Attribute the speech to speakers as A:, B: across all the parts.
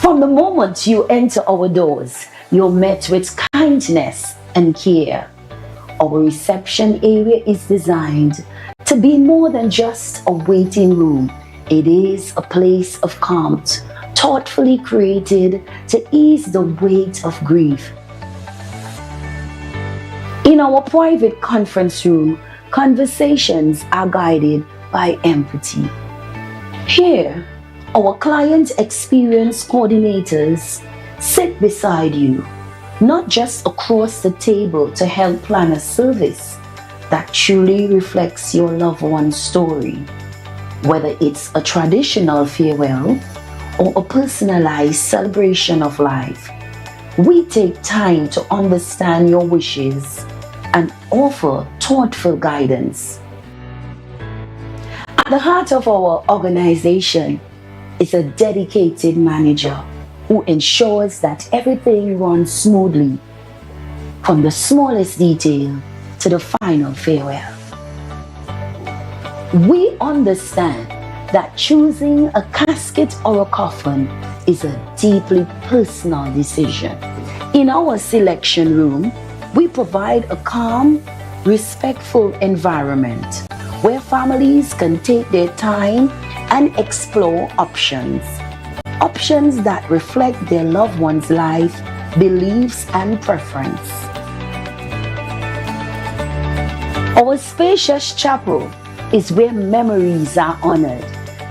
A: From the moment you enter our doors, you're met with kindness and care. Our reception area is designed to be more than just a waiting room. It is a place of calm, thoughtfully created to ease the weight of grief. In our private conference room, conversations are guided by empathy. Here, our client experience coordinators sit beside you, not just across the table to help plan a service that truly reflects your loved one's story. Whether it's a traditional farewell or a personalized celebration of life, we take time to understand your wishes and offer thoughtful guidance. At the heart of our organization is a dedicated manager who ensures that everything runs smoothly, from the smallest detail to the final farewell. We understand that choosing a casket or a coffin is a deeply personal decision. In our selection room, we provide a calm, respectful environment where families can take their time and explore options that reflect their loved one's life, beliefs, and preference. Our spacious chapel is where memories are honored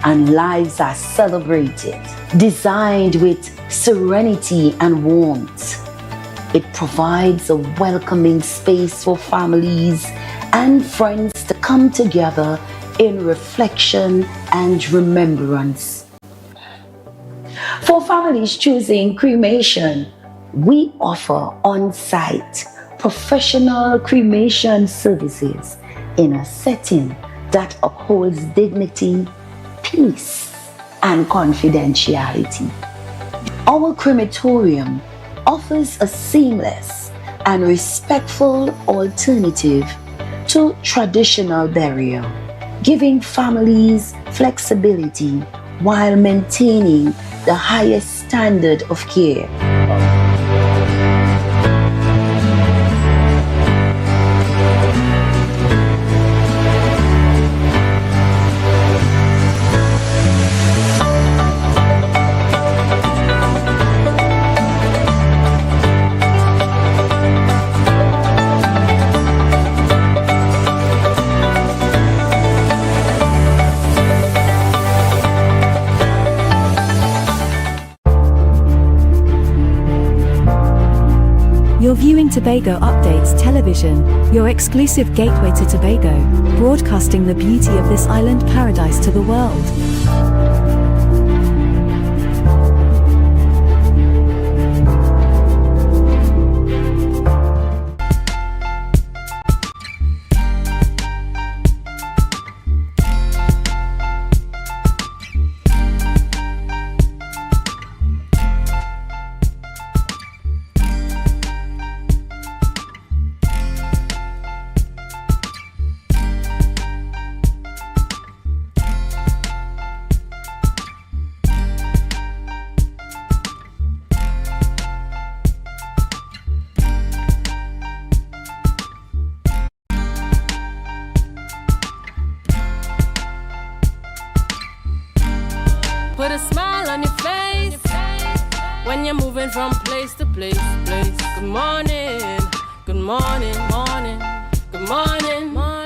A: and lives are celebrated. Designed with serenity and warmth, it provides a welcoming space for families and friends to come together in reflection and remembrance. For families choosing cremation, we offer on-site professional cremation services in a setting that upholds dignity, peace, and confidentiality. Our crematorium offers a seamless and respectful alternative to traditional burial, giving families flexibility while maintaining the highest standard of care.
B: You're viewing Tobago Updates Television, your exclusive gateway to Tobago, broadcasting the beauty of this island paradise to the world.
C: Put a smile on your face when you're moving from place to place. Good morning, good morning, morning, good morning, morning.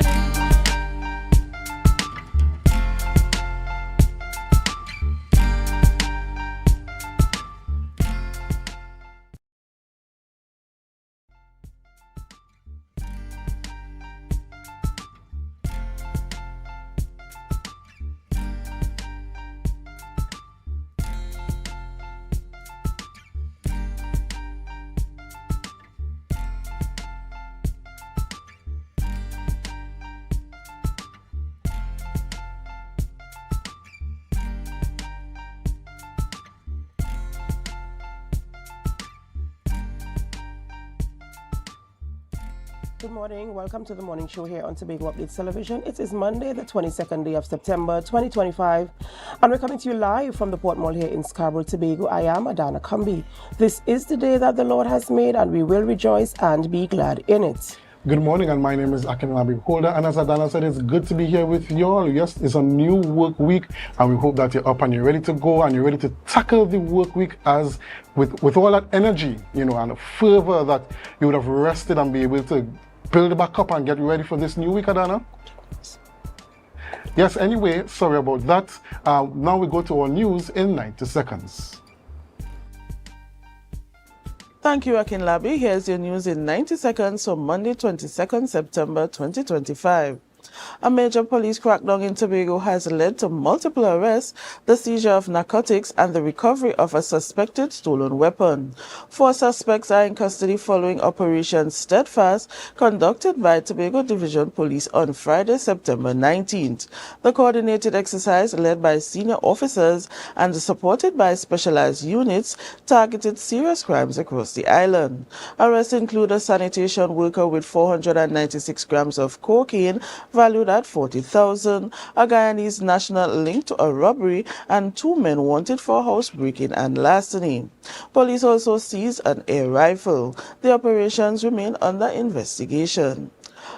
D: Good morning. Welcome to the morning show here on Tobago Updates Television. It is Monday, the 22nd day of September, 2025. And we're coming to you live from the Port Mall here in Scarborough, Tobago. I am Adana Kumbi. This is the day that the Lord has made, and we will rejoice and be glad in it.
E: Good morning, and my name is Akinlabi Holder, and as Adana said, it's good to be here with you all. Yes, it's a new work week, and we hope that you're up and you're ready to go and you're ready to tackle the work week as with all that energy, and fervor that you would have rested and be able to build back up and get ready for this new week, Adana. Yes, anyway, sorry about that. Now we go to our news in 90 seconds.
F: Thank you, Akinlabi. Here's your news in 90 seconds for Monday, 22nd September 2025. A major police crackdown in Tobago has led to multiple arrests, the seizure of narcotics, and the recovery of a suspected stolen weapon. 4 suspects are in custody following Operation Steadfast, conducted by Tobago Division Police on Friday, September 19th. The coordinated exercise, led by senior officers and supported by specialized units, targeted serious crimes across the island. Arrests include a sanitation worker with 496 grams of cocaine, valued at 40,000, a Guyanese national linked to a robbery, and 2 men wanted for housebreaking and larceny. Police also seized an air rifle. The operations remain under investigation.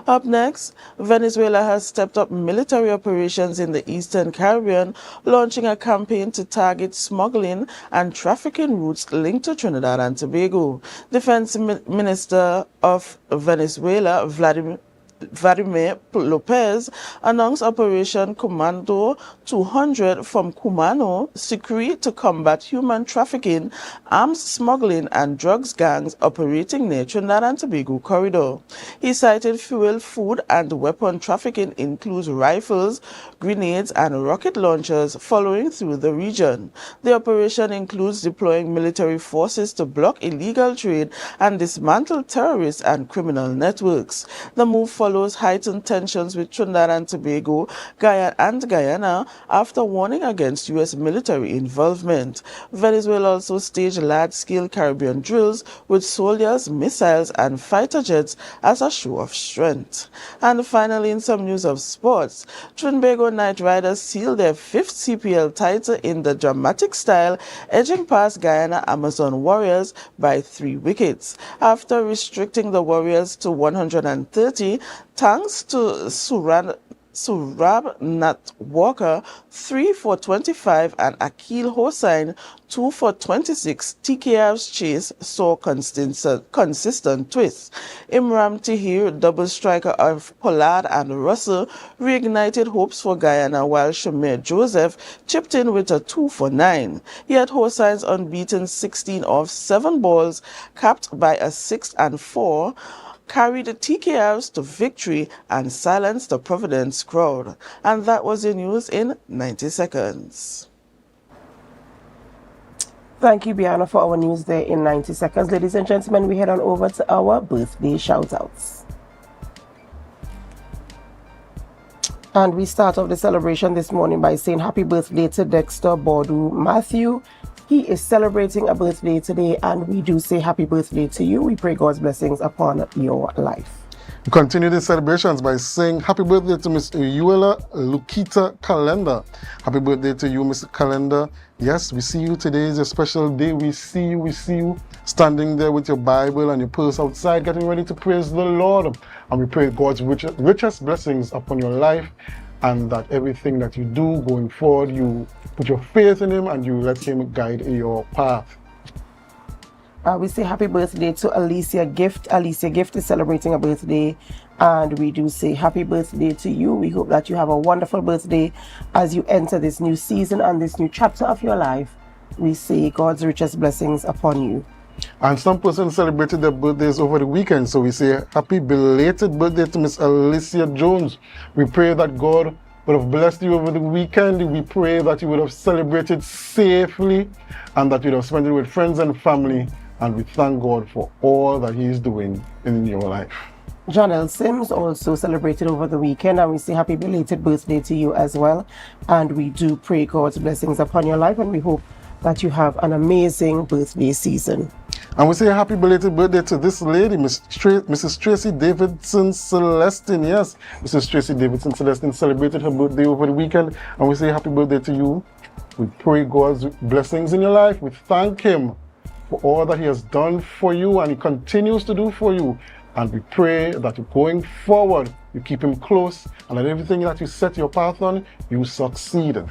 F: Up next, Venezuela has stepped up military operations in the Eastern Caribbean, launching a campaign to target smuggling and trafficking routes linked to Trinidad and Tobago. Defense Minister of Venezuela, Vladimir Lopez, announced Operation Commando 200 from Cumano, Sucre, to combat human trafficking, arms smuggling, and drugs gangs operating near Trinidad and Tobago corridor. He cited fuel, food, and weapon trafficking includes rifles, grenades, and rocket launchers following through the region. The operation includes deploying military forces to block illegal trade and dismantle terrorist and criminal networks. The move follows heightened tensions with Trinidad and Tobago, Guyana after warning against U.S. military involvement. Venezuela also staged large-scale Caribbean drills with soldiers, missiles, and fighter jets as a show of strength. And finally, in some news of sports, Tobago Knight Riders sealed their 5th CPL title in the dramatic style, edging past Guyana Amazon Warriors by 3 wickets. After restricting the Warriors to 130, thanks to Surab Nat Walker, 3 for 25, and Akil Hossain, 2 for 26, TKR's chase saw consistent twists. Imran Tahir, double striker of Pollard and Russell, reignited hopes for Guyana, while Shamir Joseph chipped in with a 2 for 9. Yet Hossain's unbeaten 16 off 7 balls, capped by a 6 and 4, carried the TKRs to victory and silenced the Providence crowd. And that was the news in 90 seconds.
D: Thank you, Biana, for our news there in 90 seconds. Ladies and gentlemen, we head on over to our birthday shout-outs. And we start off the celebration this morning by saying happy birthday to Dexter Bordu Matthew. He is celebrating a birthday today, and we do say happy birthday to you. We pray God's blessings upon your life.
E: We continue the celebrations by saying happy birthday to Miss Yuela Lukita Calendar. Happy birthday to you, Mr. Calendar. Yes, we see you. Today is a special day. We see you standing there with your Bible and your purse outside, getting ready to praise the Lord. And we pray God's richest blessings upon your life, and that everything that you do going forward, you put your faith in Him and you let Him guide your path.
D: We say happy birthday to Alicia Gift. Alicia Gift is celebrating a birthday, and we do say happy birthday to you. We hope that you have a wonderful birthday as you enter this new season and this new chapter of your life. We say God's richest blessings upon you.
E: And some persons celebrated their birthdays over the weekend, so we say happy belated birthday to Miss Alicia Jones. We pray that God would have blessed you over the weekend. We pray that you would have celebrated safely and that you would have spent it with friends and family. And we thank God for all that He is doing in your life.
D: John L. Sims also celebrated over the weekend, and we say happy belated birthday to you as well. And we do pray God's blessings upon your life, and we hope that you have an amazing birthday season.
E: And we say a happy belated birthday to this lady, Mrs. Tracy Davidson Celestine. Yes, Mrs. Tracy Davidson Celestine celebrated her birthday over the weekend, and we say happy birthday to you. We pray God's blessings in your life. We thank Him for all that He has done for you and He continues to do for you. And we pray that going forward, you keep Him close and that everything that you set your path on, you succeed.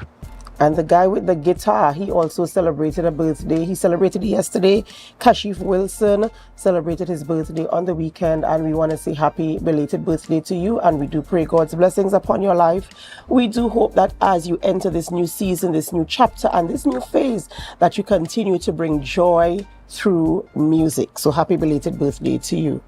D: And the guy with the guitar, he also celebrated a birthday. He celebrated yesterday. Kashif Wilson celebrated his birthday on the weekend, and we want to say happy belated birthday to you, and we do pray God's blessings upon your life. We do hope that as you enter this new season, this new chapter, and this new phase, that you continue to bring joy through music. So happy belated birthday to you.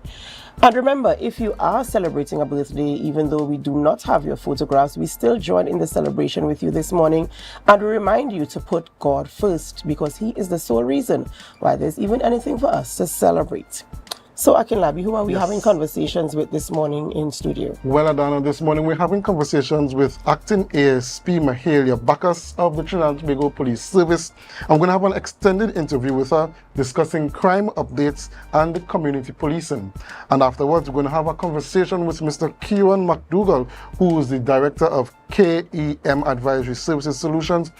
D: And remember, if you are celebrating a birthday, even though we do not have your photographs, we still join in the celebration with you this morning, and we remind you to put God first, because He is the sole reason why there's even anything for us to celebrate. So, Akinlabi, who are we having conversations with this morning in studio?
E: Well, Adana, this morning we're having conversations with Acting ASP Mahalia Bacchus of the Trinidad and Tobago Police Service. I'm going to have an extended interview with her discussing crime updates and community policing. And afterwards, we're going to have a conversation with Mr. Kieran McDougall, who is the Director of KEM Advisory Services Solutions.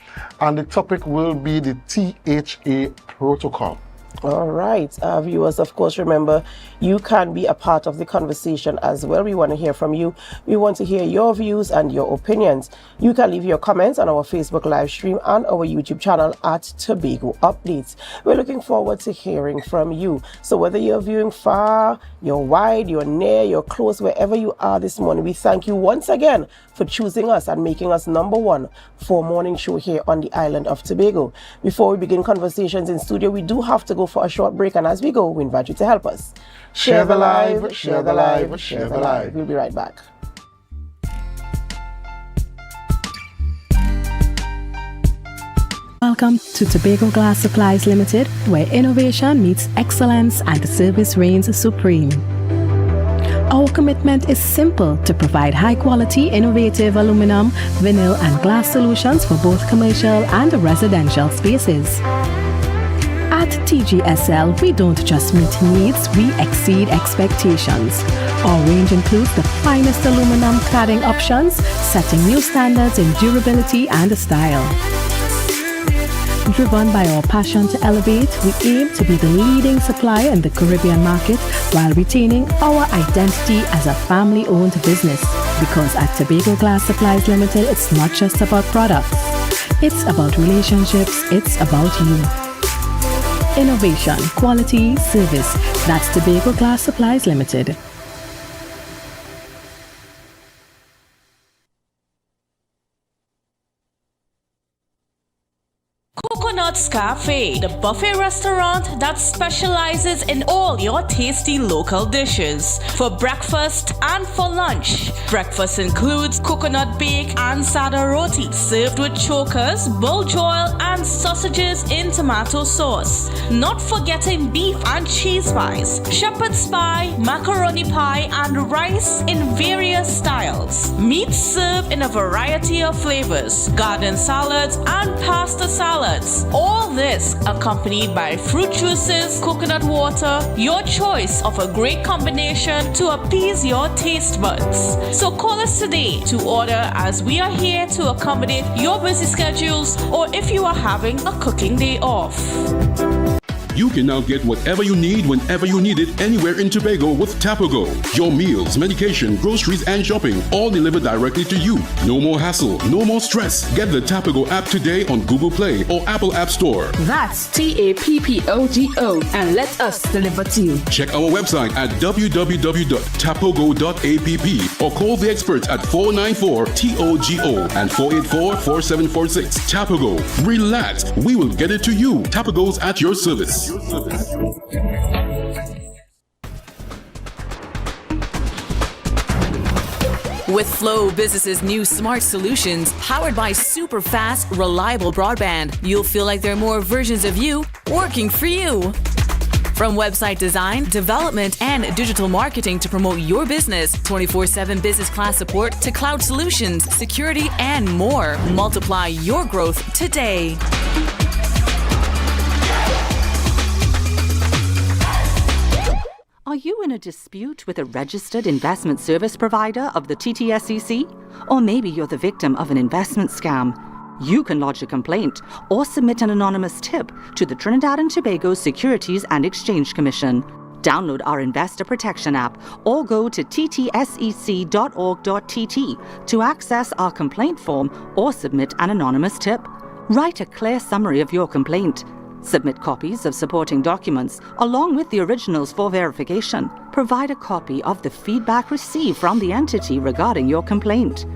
E: And the topic will be the THA protocol.
D: All right, viewers, of course, remember, you can be a part of the conversation as well. We want to hear from you. We want to hear your views and your opinions. You can leave your comments on our Facebook live stream and our YouTube channel at Tobago Updates. We're looking forward to hearing from you. So whether you're viewing far, you're wide, you're near, you're close, wherever you are this morning, we thank you once again for choosing us and making us number one for morning show here on the island of Tobago. Before we begin conversations in studio, we do have to go for a short break, and as we go, we invite you to help us. Share the live, share the live, share the live. We'll be right back.
B: Welcome to Tobago Glass Supplies Limited, where innovation meets excellence and service reigns supreme. Our commitment is simple: to provide high-quality, innovative aluminum, vinyl, and glass solutions for both commercial and residential spaces. At TGSL, we don't just meet needs, we exceed expectations. Our range includes the finest aluminum cladding options, setting new standards in durability and style. Driven by our passion to elevate, we aim to be the leading supplier in the Caribbean market while retaining our identity as a family-owned business. Because at Tobago Glass Supplies Limited, it's not just about products. It's about relationships, it's about you. Innovation, quality, service. That's Tobago Glass Supplies Limited.
G: Coconut's Cafe, the buffet restaurant that specializes in all your tasty local dishes. For breakfast and for lunch. Breakfast includes coconut bake and sada roti, served with chokers, bull joil, and sausages in tomato sauce. Not forgetting beef and cheese pies, shepherd's pie, macaroni pie, and rice in various styles. Meat served in a variety of flavors, garden salads, and pasta salads. All this accompanied by fruit juices, coconut water, your choice of a great combination to appease your taste buds. So call us today to order, as we are here to accommodate your busy schedules, or if you are having a cooking day off.
H: You can now get whatever you need whenever you need it anywhere in Tobago with Tobago. Your meals, medication, groceries, and shopping all delivered directly to you. No more hassle, no more stress. Get the Tobago app today on Google Play or Apple App Store.
I: That's TAPPOGO, and let us deliver to you.
H: Check our website at www.tapogo.app or call the experts at 494-TOGO and 484-4746. Tobago. Relax. We will get it to you. Tobago's at your service.
J: With Flow Business's new smart solutions, powered by super fast, reliable broadband, you'll feel like there are more versions of you working for you. From website design, development, and digital marketing to promote your business, 24/7 business class support to cloud solutions, security, and more. Multiply your growth today.
K: Are you in a dispute with a registered investment service provider of the TTSEC? Or maybe you're the victim of an investment scam. You can lodge a complaint or submit an anonymous tip to the Trinidad and Tobago Securities and Exchange Commission. Download our Investor Protection app or go to ttsec.org.tt to access our complaint form or submit an anonymous tip. Write a clear summary of your complaint. Submit copies of supporting documents along with the originals for verification. Provide a copy of the feedback received from the entity regarding your complaint.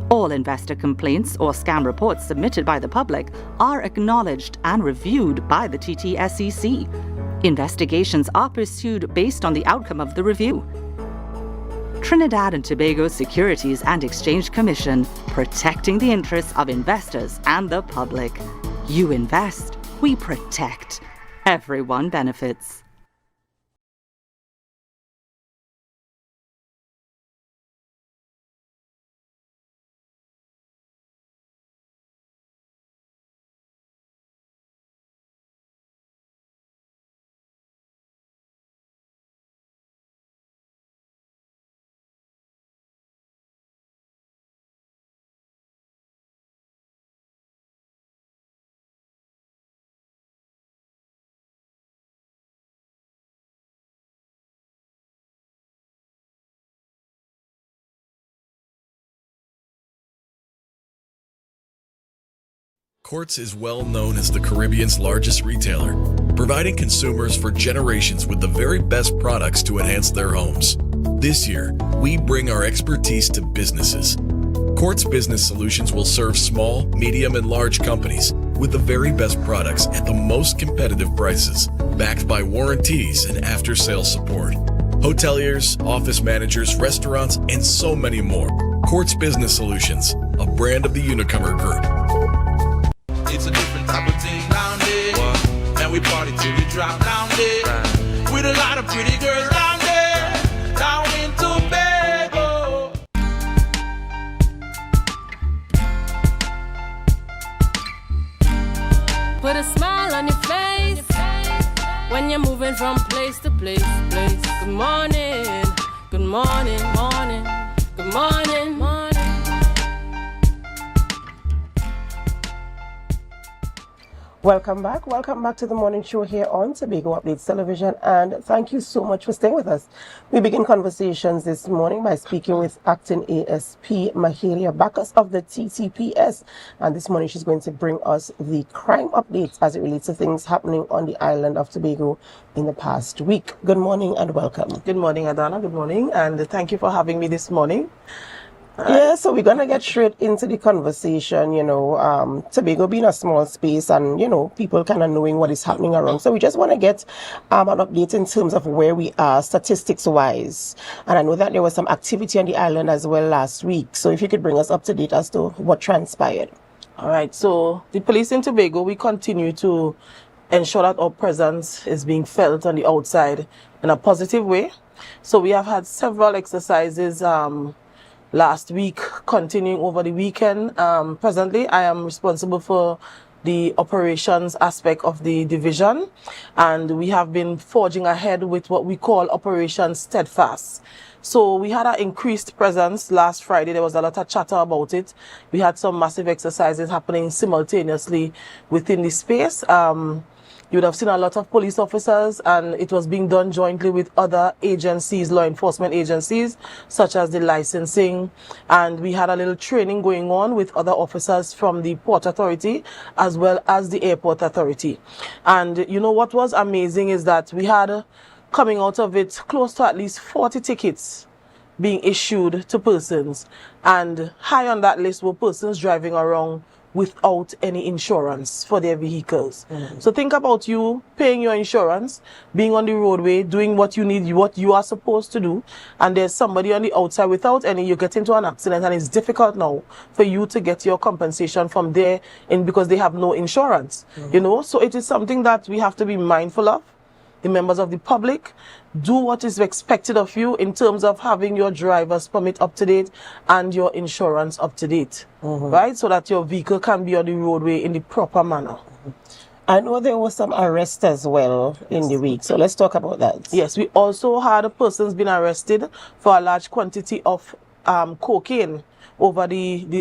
K: All investor complaints or scam reports submitted by the public are acknowledged and reviewed by the TTSEC. Investigations are pursued based on the outcome of the review. Trinidad and Tobago Securities and Exchange Commission, protecting the interests of investors and the public. You invest, we protect. Everyone benefits.
L: Courts is well known as the Caribbean's largest retailer, providing consumers for generations with the very best products to enhance their homes. This year, we bring our expertise to businesses. Courts Business Solutions will serve small, medium, and large companies with the very best products at the most competitive prices, backed by warranties and after-sales support. Hoteliers, office managers, restaurants, and so many more. Courts Business Solutions, a brand of the Unicomer Group.
M: It's a different type of thing down there. And we party till we drop down there. With a lot of pretty girls down there. Down in Tobago.
C: Put a smile on your face when you're moving from place to place. Good morning, good morning, morning, good morning, morning.
D: Welcome back to the morning show here on Tobago Updates Television, and thank you so much for staying with us. We begin conversations this morning by speaking with Acting ASP Mahalia Bacchus of the TTPS, and this morning she's going to bring us the crime updates as it relates to things happening on the island of Tobago in the past week. Good morning and welcome.
F: Good morning, Adana. Good morning, and thank you for having me this morning.
D: Yeah, so we're going to get straight into the conversation, Tobago being a small space and, people kind of knowing what is happening around. So we just want to get an update in terms of where we are statistics-wise. And I know that there was some activity on the island as well last week. So if you could bring us up to date as to what transpired.
F: All right, so the police in Tobago, we continue to ensure that our presence is being felt on the outside in a positive way. So we have had several exercises last week, continuing over the weekend. Presently, I am responsible for the operations aspect of the division, and we have been forging ahead with what we call Operation Steadfast. So we had an increased presence last Friday. There was a lot of chatter about it. We had some massive exercises happening simultaneously within the space. You would have seen a lot of police officers, and it was being done jointly with other agencies, law enforcement agencies, such as the licensing. And we had a little training going on with other officers from the Port Authority as well as the Airport Authority. And what was amazing is that we had, coming out of it, close to at least 40 tickets being issued to persons. And high on that list were persons driving around without any insurance for their vehicles. So think about you paying your insurance, being on the roadway, doing what you need, what you are supposed to do, and there's somebody on the outside without any, you get into an accident, and it's difficult now for you to get your compensation from there because they have no insurance. So it is something that we have to be mindful of. The members of the public, do what is expected of you in terms of having your driver's permit up to date and your insurance up to date, right? So that your vehicle can be on the roadway in the proper manner.
D: I know there was some arrests as well in the week, so let's talk about that.
F: Yes, we also had persons being arrested for a large quantity of cocaine, over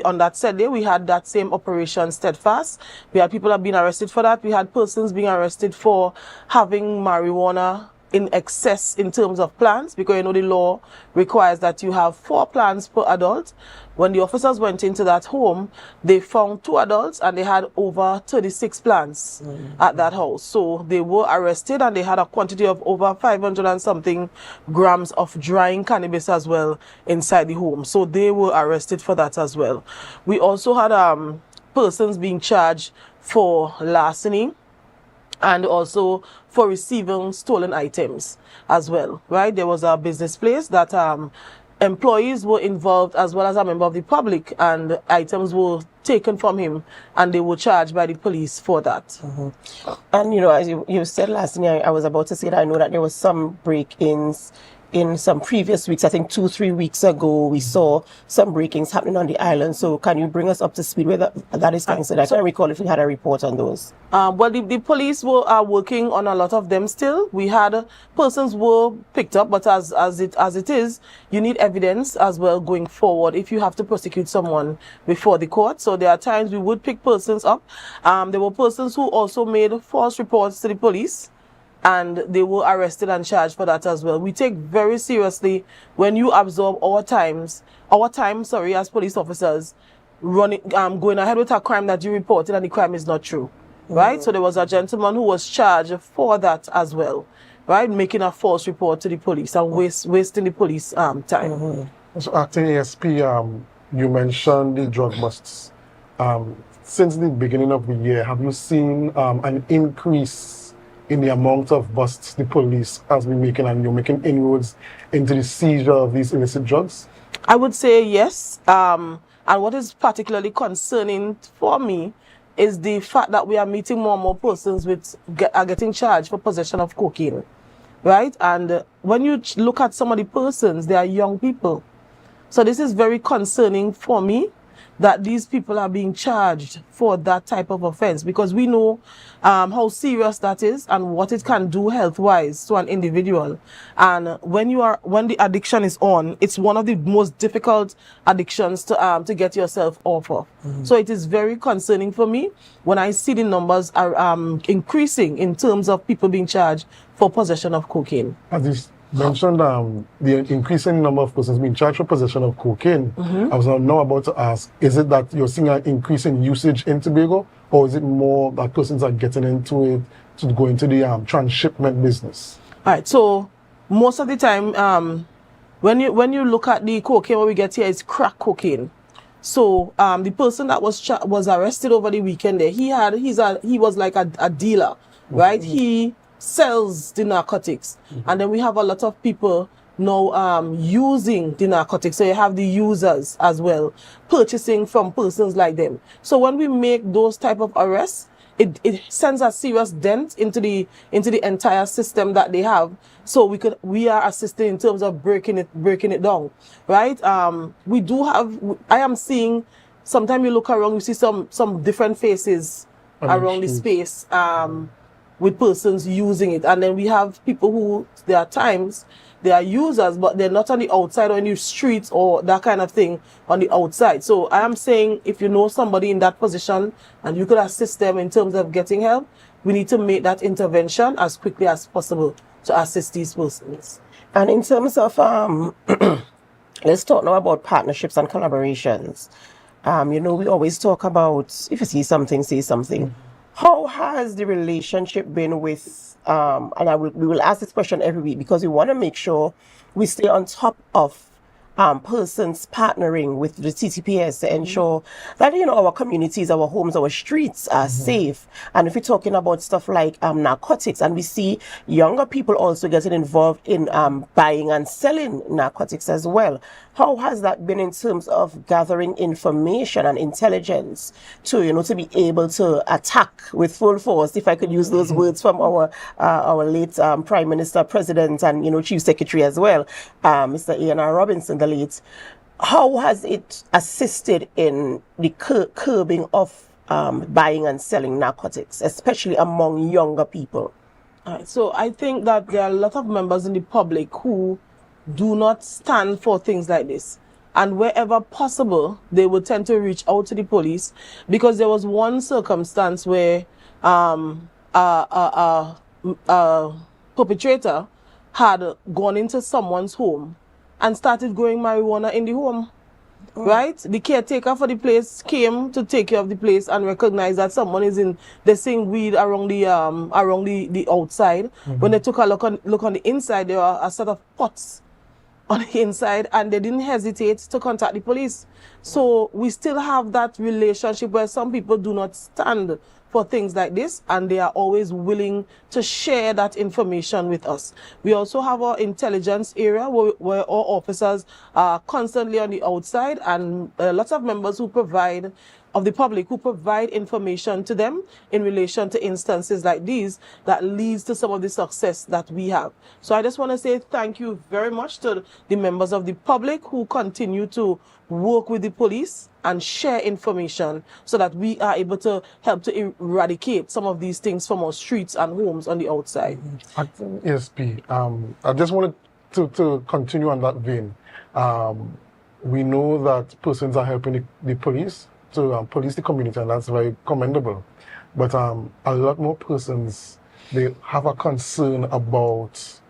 F: on that said day. We had that same operation Steadfast. We had people that have been arrested for that. We had persons being arrested for having marijuana in excess in terms of plants, because you know the law requires that you have 4 plants per adult. When the officers went into that home, they found 2 adults and they had over 36 plants at that house. So they were arrested and they had a quantity of over 500 and something grams of drying cannabis as well inside the home. So they were arrested for that as well. We also had persons being charged for larceny and also for receiving stolen items as well, right? There was a business place that employees were involved as well as a member of the public, and items were taken from him and they were charged by the police for that.
D: And you know, as you said last night, I was about to say that I know that there was some break-ins in some previous weeks. I think 2-3 weeks ago, we saw some break-ins happening on the island. So can you bring us up to speed where that is concerned? I can't recall if we had a report on those.
F: Well, the police are working on a lot of them still. We had persons were picked up, but as it is, you need evidence as well going forward if you have to prosecute someone before the court. So there are times we would pick persons up. There were persons who also made false reports to the police, and they were arrested and charged for that as well. We take very seriously when you absorb our time, as police officers, going ahead with a crime that you reported and the crime is not true, right? So there was a gentleman who was charged for that as well, right? Making a false report to the police and wasting the police time.
E: So acting ASP, you mentioned the drug busts. Since the beginning of the year, have you seen an increase in the amount of busts the police has been making, and you're making inroads into the seizure of these illicit drugs?
F: I would say yes. And what is particularly concerning for me is the fact that we are meeting more and more persons are getting charged for possession of cocaine, right? And when you look at some of the persons, they are young people. So this is very concerning for me, that these people are being charged for that type of offense, because we know how serious that is and what it can do health-wise to an individual. And when the addiction is on, it's one of the most difficult addictions to get yourself off of. So it is very concerning for me when I see the numbers are increasing in terms of people being charged for possession of cocaine.
E: As you mentioned the increasing number of persons being charged for possession of cocaine. I was now about to ask, is it that you're seeing an increase in usage in Tobago, or is it more that persons are getting into it to go into the transshipment business? All
F: right, so most of the time, when you look at the cocaine, what we get here is crack cocaine. So the person that was arrested over the weekend there, he was like a dealer, right? He sells the narcotics, and then we have a lot of people now using the narcotics. So you have the users as well, purchasing from persons like them. So when we make those type of arrests, it sends a serious dent into the entire system that they have. So we are assisting in terms of breaking it down, right? I am seeing, sometimes you look around, you see some different faces around the space, with persons using it. And then we have people who, there are times they are users, but they're not on the outside or in the streets or that kind of thing on the outside. So I am saying, if you know somebody in that position and you could assist them in terms of getting help, we need to make that intervention as quickly as possible to assist these persons.
D: And in terms of, let's talk now about partnerships and collaborations. You know, we always talk about, if you see something, say something. How has the relationship been with, and we will ask this question every week, because we want to make sure we stay on top of persons partnering with the TTPS to ensure that, you know, our communities, our homes, our streets are safe. And if we're talking about stuff like narcotics, and we see younger people also getting involved in buying and selling narcotics as well. How has that been in terms of gathering information and intelligence to, you know, to be able to attack with full force, if I could use those words from our late Prime Minister, President, and, you know, Chief Secretary as well, Mr. A.N.R. Robinson, the late. How has it assisted in the curbing of buying and selling narcotics, especially among younger people?
F: All right, so I think that there are a lot of members in the public who do not stand for things like this. and wherever possible, they would tend to reach out to the police, because there was one circumstance where a perpetrator had gone into someone's home and started growing marijuana in the home. Right? The caretaker for the place came to take care of the place and recognized that someone is in the same weed around the outside. When they took a look on the inside, there were a set of pots on the inside, and they didn't hesitate to contact the police. So we still have that relationship where some people do not stand for things like this, and they are always willing to share that information with us. We also have our intelligence area where our officers are constantly on the outside, and lots of members who provide of the public who provide information to them in relation to instances like these that leads to some of the success that we have. So I just want to say thank you very much to the members of the public who continue to work with the police and share information so that we are able to help to eradicate some of these things from our streets and homes on the outside.
E: Acting ASP, I just wanted to continue on that vein. We know that persons are helping the police to police the community, and that's very commendable. But a lot more persons, they have a concern about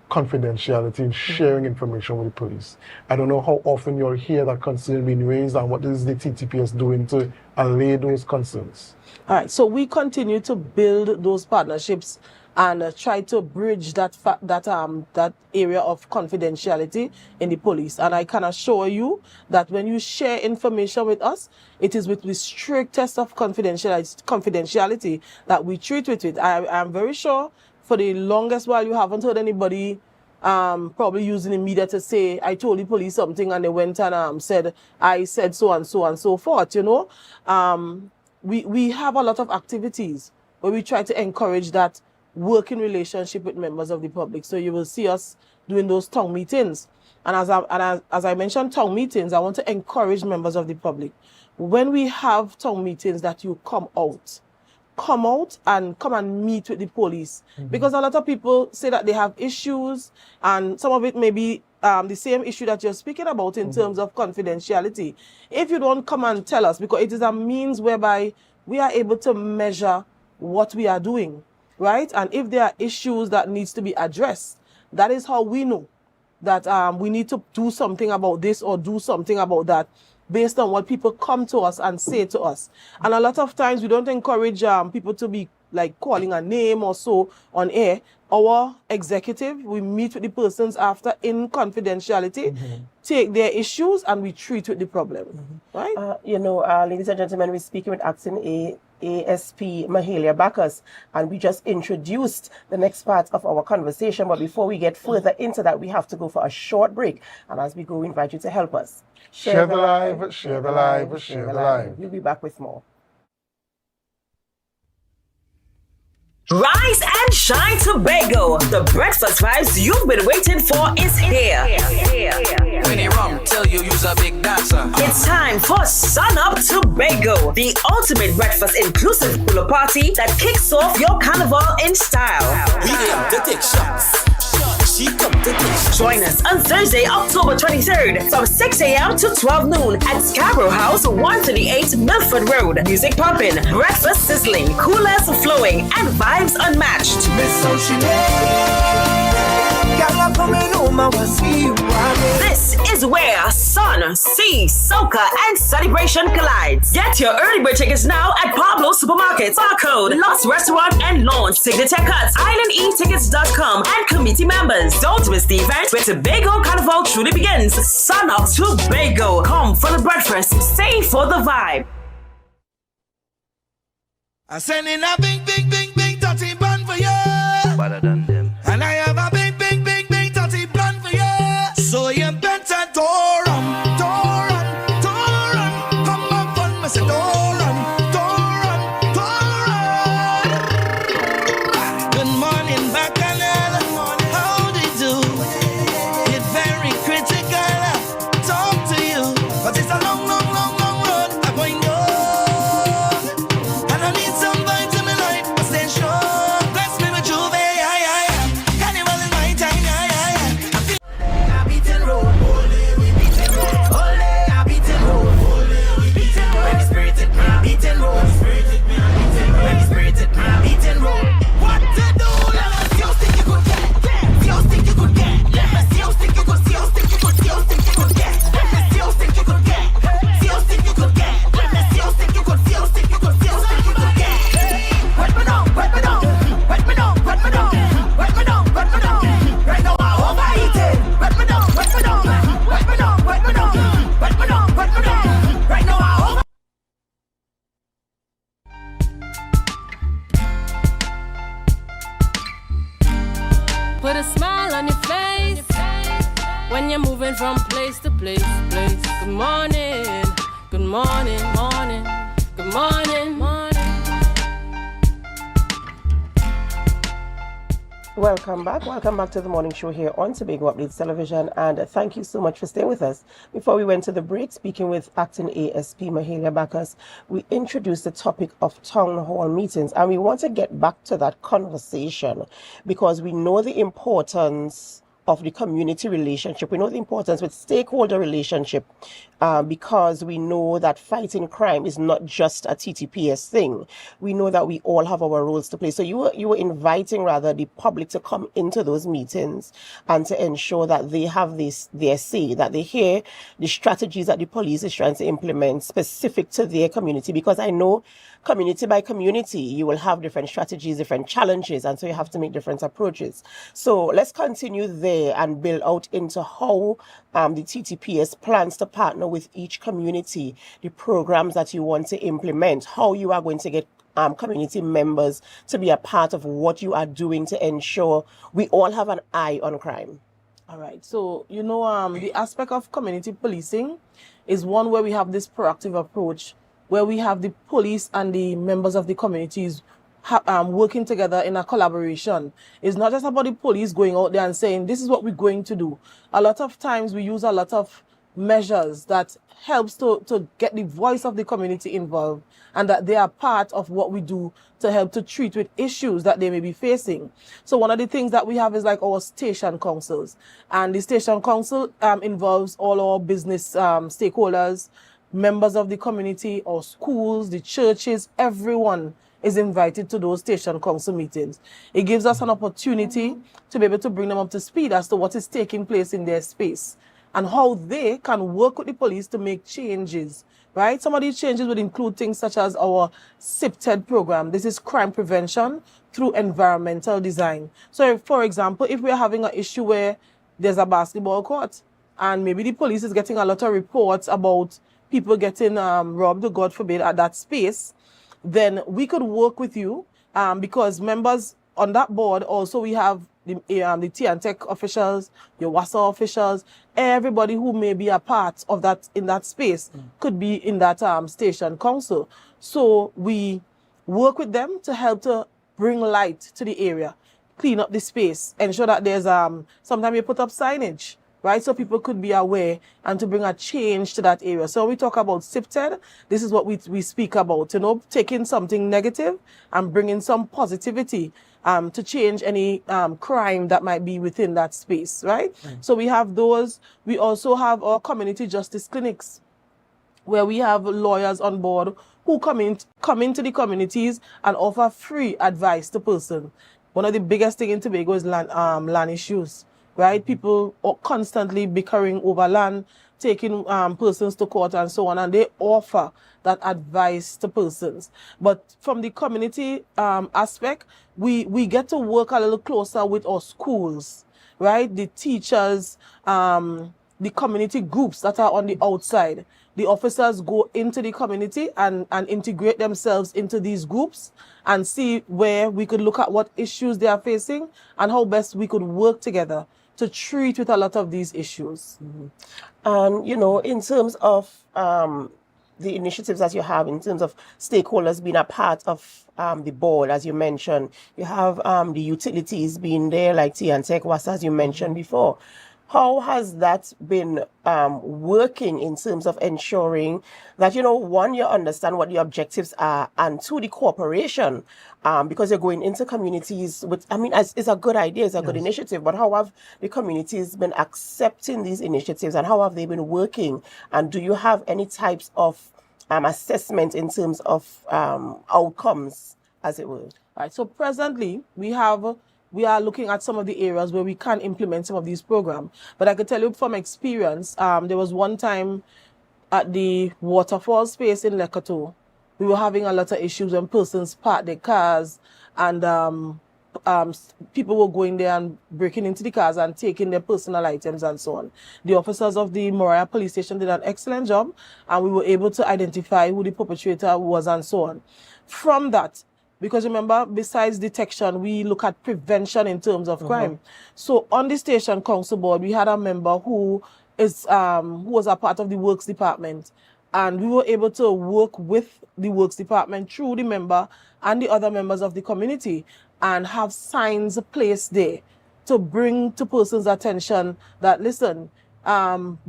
E: confidentiality and sharing information with the police. I don't know how often you'll hear that concern being raised, and what is the TTPS doing to allay those concerns?
F: All right, so we continue to build those partnerships and try to bridge that area of confidentiality in the police. And I can assure you that when you share information with us, it is with the strictest of confidentiality that we treat with it. I'm very sure for the longest while you haven't heard anybody probably using the media to say, I told the police something and they went and said, I said so and so and so forth, you know. We have a lot of activities where we try to encourage that working relationship with members of the public. So you will see us doing those town meetings. And as I mentioned town meetings, I want to encourage members of the public. When we have town meetings, that you come out and come and meet with the police. Because a lot of people say that they have issues, and some of it may be the same issue that you're speaking about in terms of confidentiality. If you don't come and tell us, because it is a means whereby we are able to measure what we are doing. Right? And if there are issues that needs to be addressed, that is how we know that we need to do something about this or do something about that based on what people come to us and say to us. And a lot of times we don't encourage people to be like calling a name or so on air. Our executive, we meet with the persons after in confidentiality, take their issues, and we treat with the problem. Right?
D: You know, ladies and gentlemen, we're speaking with Acting ASP Mahalia Bacchus, and we just introduced the next part of our conversation. But before we get further into that, we have to go for a short break. And as we go, we invite you to help us.
E: Share the live, share the live, share the live.
D: We'll be back with more.
N: Rise and shine, Tobago. The breakfast vibes you've been waiting for is here.
M: When you rum, tell you you's a big dancer.
N: It's time for Sun Up Tobago, the ultimate breakfast inclusive pool party that kicks off your carnival in style.
M: We aim to take shots. She come to take shots.
N: Join us on Thursday, October 23rd from 6 a.m. to 12 noon at Scarborough House, 138 Milford Road. Music pumping, breakfast sizzling, coolers flowing, and vibes unmatched. This is where sun, sea, soca, and celebration collides. Get your early bird tickets now at Pablo Supermarkets, Barcode, Lost Restaurant and Lounge, Signature Cuts, IslandEtickets.com, and committee members. Don't miss the event where Tobago Carnival truly begins. Sun Up Tobago. Come for the breakfast, stay for the vibe.
M: I send in a big, big, big, big dirty bun for you. Better than them. And I have a big, big, big, big dirty bun for you. So you better don't run. Come back on me, say don't run. Good morning, Bacchanal. How do you do? It's very critical. Talk to you, but it's a long road I'm going on. And I need some vibes in my life. I stay sure.
C: put a smile on your face when you're moving from place to place. Good morning, good morning, morning, good morning, morning.
D: Welcome back to the morning show here on Tobago Updates Television, and thank you so much for staying with us. Before we went to the break, speaking with Acting ASP Mahalia Bacchus, we introduced the topic of town hall meetings, and we want to get back to that conversation because we know the importance of the community relationship. We know the importance with stakeholder relationship because we know that fighting crime is not just a TTPS thing. We know that we all have our roles to play. So you were inviting rather the public to come into those meetings and to ensure that they have their say, that they hear the strategies that the police is trying to implement specific to their community, because I know community by community, you will have different strategies, different challenges, and so you have to make different approaches. So let's continue there and build out into how the TTPS plans to partner with each community, the programs that you want to implement, how you are going to get community members to be a part of what you are doing to ensure we all have an eye on crime.
F: All right. So, the aspect of community policing is one where we have this proactive approach, where we have the police and the members of the communities working together in a collaboration. It's not just about the police going out there and saying, this is what we're going to do. A lot of times we use a lot of measures that helps to get the voice of the community involved and that they are part of what we do to help to treat with issues that they may be facing. So one of the things that we have is like our station councils. And the station council involves all our business stakeholders, members of the community, or schools, the churches, everyone is invited to those station council meetings. It gives us an opportunity to be able to bring them up to speed as to what is taking place in their space and how they can work with the police to make changes, right? Some of these changes would include things such as our SIPTED program. This is crime prevention through environmental design. So, for example, if we're having an issue where there's a basketball court and maybe the police is getting a lot of reports about people getting robbed, God forbid, at that space, then we could work with you because members on that board, also we have the TNTech officials, your WASA officials, everybody who may be a part of that in that space could be in that station council. So we work with them to help to bring light to the area, clean up the space, ensure that there's sometimes we put up signage, right? So people could be aware and to bring a change to that area. So when we talk about SIPTED, this is what we speak about, taking something negative and bringing some positivity to change any crime that might be within that space, right? So we have those. We also have our community justice clinics where we have lawyers on board who come into the communities and offer free advice to person. One of the biggest things in Tobago is land issues. Right? People are constantly bickering over land, taking persons to court and so on, and they offer that advice to persons. But from the community aspect, we get to work a little closer with our schools, right? The teachers, the community groups that are on the outside. The officers go into the community and integrate themselves into these groups and see where we could look at what issues they are facing and how best we could work together to treat with a lot of these issues.
D: And, in terms of the initiatives that you have, in terms of stakeholders being a part of the board, as you mentioned, you have the utilities being there, like TNTech, WASA, as you mentioned before. How has that been working in terms of ensuring that, one, you understand what the objectives are, and two, the cooperation, because you're going into communities with, it's a good idea, it's a good initiative, but how have the communities been accepting these initiatives and how have they been working? And do you have any types of assessment in terms of outcomes, as it were?
F: All right, so presently we are looking at some of the areas where we can implement some of these programs. But I could tell you from experience, there was one time at the waterfall space in Lekoto, we were having a lot of issues when persons parked their cars and people were going there and breaking into the cars and taking their personal items and so on. The officers of the Moriah police station did an excellent job and we were able to identify who the perpetrator was and so on. From that, Because remember, besides detection, we look at prevention in terms of crime. So on the station council board, we had a member who was a part of the works department, and we were able to work with the works department through the member and the other members of the community, and have signs placed there to bring to persons' attention that, listen,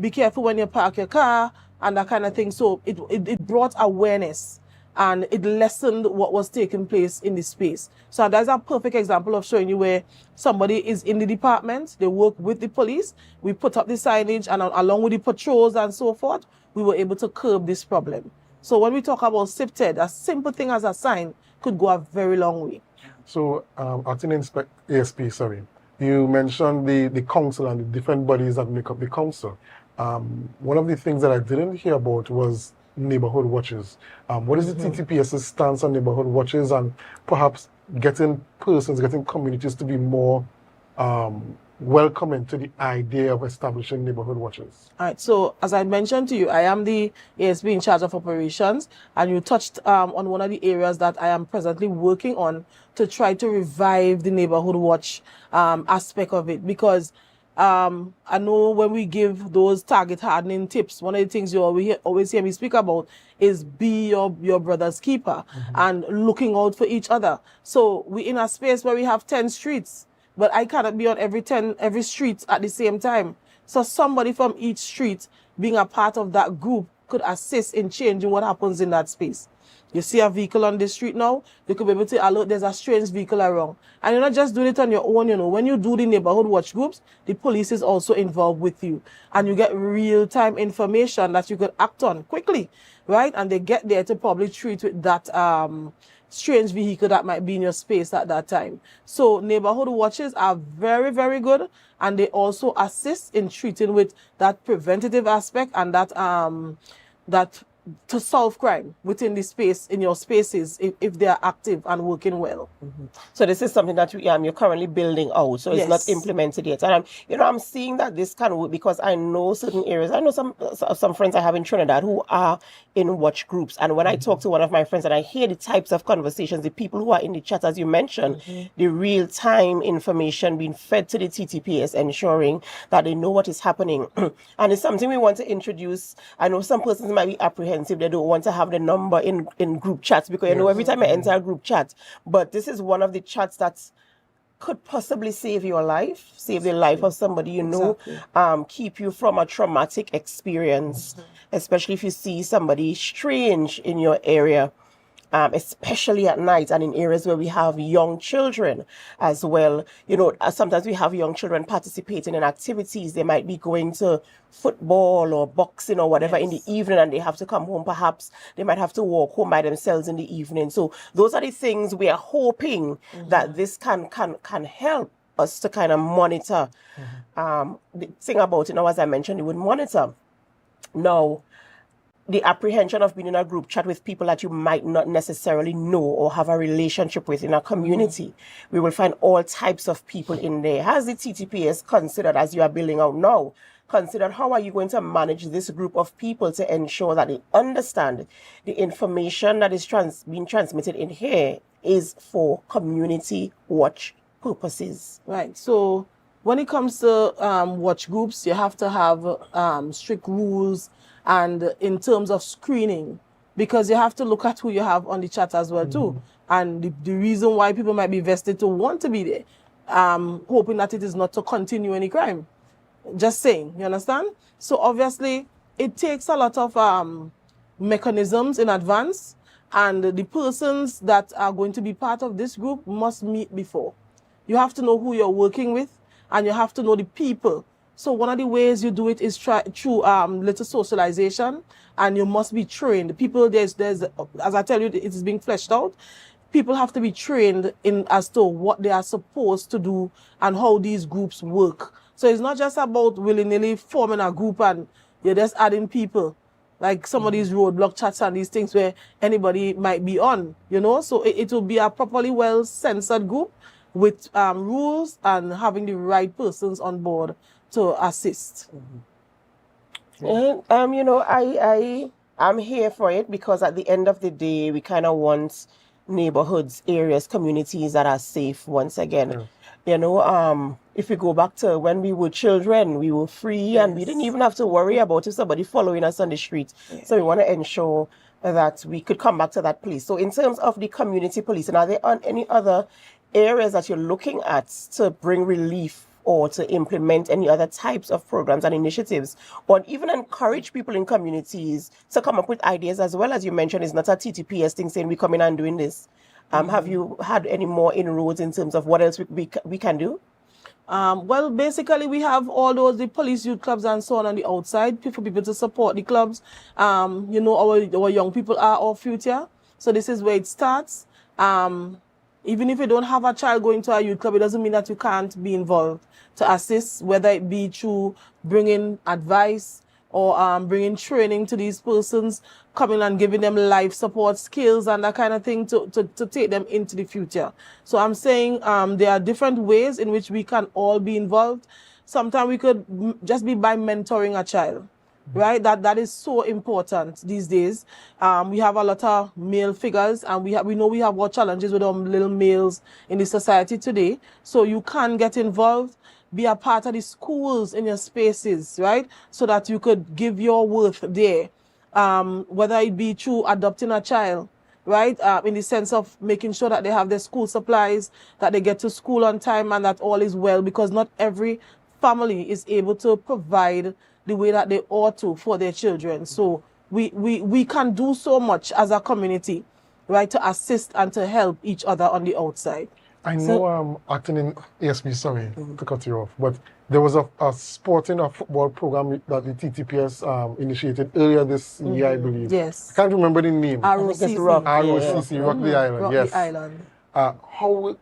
F: be careful when you park your car and that kind of thing. So it brought awareness, and it lessened what was taking place in the space. So that's a perfect example of showing you where somebody is in the department, they work with the police, we put up the signage, and along with the patrols and so forth, we were able to curb this problem. So when we talk about SIPTED, a simple thing as a sign could go a very long way.
E: So, Acting ASP, you mentioned the council and the different bodies that make up the council. One of the things that I didn't hear about was neighborhood watches. What is the TTPS's stance on neighborhood watches, and perhaps getting communities to be more welcoming to the idea of establishing neighborhood watches? All
F: right, so as I mentioned to you, I am the ASB in charge of operations, and you touched on one of the areas that I am presently working on to try to revive the neighborhood watch aspect of it, because I know when we give those target hardening tips, one of the things you always hear me speak about is be your brother's keeper and looking out for each other. So we're in a space where we have 10 streets, but I cannot be on every street at the same time. So somebody from each street being a part of that group could assist in changing what happens in that space. You see a vehicle on the street now, you could be able to alert there's a strange vehicle around. And you're not just doing it on your own, you know. When you do the neighborhood watch groups, the police is also involved with you. And you get real-time information that you could act on quickly, right? And they get there to probably treat with that strange vehicle that might be in your space at that time. So neighborhood watches are very, very good. And they also assist in treating with that preventative aspect and that to solve crime within the space, in your spaces, if they are active and working well.
D: So this is something that you're currently building out, so it's not implemented yet. And I'm seeing that this can work because I know certain areas. I know some friends I have in Trinidad who are in watch groups, and when I talk to one of my friends and I hear the types of conversations, the people who are in the chat, as you mentioned, the real-time information being fed to the TTPS, ensuring that they know what is happening. And it's something we want to introduce. I know some persons might be apprehensive. They don't want to have the number in group chats, because every time I enter a group chat, but this is one of the chats that could possibly save your life, save the life of somebody you know, keep you from a traumatic experience, especially if you see somebody strange in your area. Especially at night and in areas where we have young children as well. You know, sometimes we have young children participating in activities. They might be going to football or boxing or whatever in the evening, and they have to come home. Perhaps they might have to walk home by themselves in the evening. So those are the things we are hoping that this can help us to kind of monitor. The thing about it now, as I mentioned, it would monitor. Now, the apprehension of being in a group chat with people that you might not necessarily know or have a relationship with in a community. We will find all types of people in there. Has the TTPS considered, as you are building out now, considered how are you going to manage this group of people to ensure that they understand the information that is being transmitted in here is for community watch purposes?
F: Right. So when it comes to watch groups, you have to have strict rules, and in terms of screening, because you have to look at who you have on the chat as well too. And the reason why people might be vested to want to be there, hoping that it is not to continue any crime. Just saying, you understand? So obviously it takes a lot of mechanisms in advance, and the persons that are going to be part of this group must meet before. You have to know who you're working with, and you have to know the people. So one of the ways you do it is through little socialization, and you must be trained. People, there's as I tell you, it is being fleshed out. People have to be trained in as to what they are supposed to do and how these groups work. So it's not just about willy-nilly forming a group and you're just adding people, like some of these roadblock chats and these things where anybody might be on, you know. So it will be a properly well-censored group with rules and having the right persons on board to assist.
D: And, you know, I'm here for it because at the end of the day, we kind of want neighborhoods, areas, communities that are safe once again. You know, if we go back to when we were children, we were free and we didn't even have to worry about if somebody following us on the street. So we want to ensure that we could come back to that place. So in terms of the community policing, are there any other areas that you're looking at to bring relief or to implement any other types of programs and initiatives, or even encourage people in communities to come up with ideas as well? As you mentioned, it's not a TTPS thing saying we come in and doing this. Have you had any more inroads in terms of what else we can do?
F: Well, basically, we have all the police youth clubs and so on the outside for people to support the clubs. You know, our young people are our future. So this is where it starts. Even if you don't have a child going to a youth club, it doesn't mean that you can't be involved to assist, whether it be through bringing advice or bringing training to these persons, coming and giving them life support skills and that kind of thing to take them into the future. So I'm saying there are different ways in which we can all be involved. Sometimes we could just be by mentoring a child. Right, that is so important these days. We have a lot of male figures, and we know we have what challenges with our little males in the society today. So you can get involved, be a part of the schools in your spaces, right? So that you could give your worth there, whether it be through adopting a child, right? In the sense of making sure that they have their school supplies, that they get to school on time, and that all is well, because not every family is able to provide the way that they ought to for their children. So we can do so much as a community, right, to assist and to help each other on the outside.
E: I know acting in ASB, sorry to cut you off, but there was a sporting or football program that the TTPS initiated earlier this year, I believe.
F: Yes.
E: I can't remember the name.
F: ROCC.
E: Rock the Island,
F: Rock
E: yes.
F: the Island.
E: How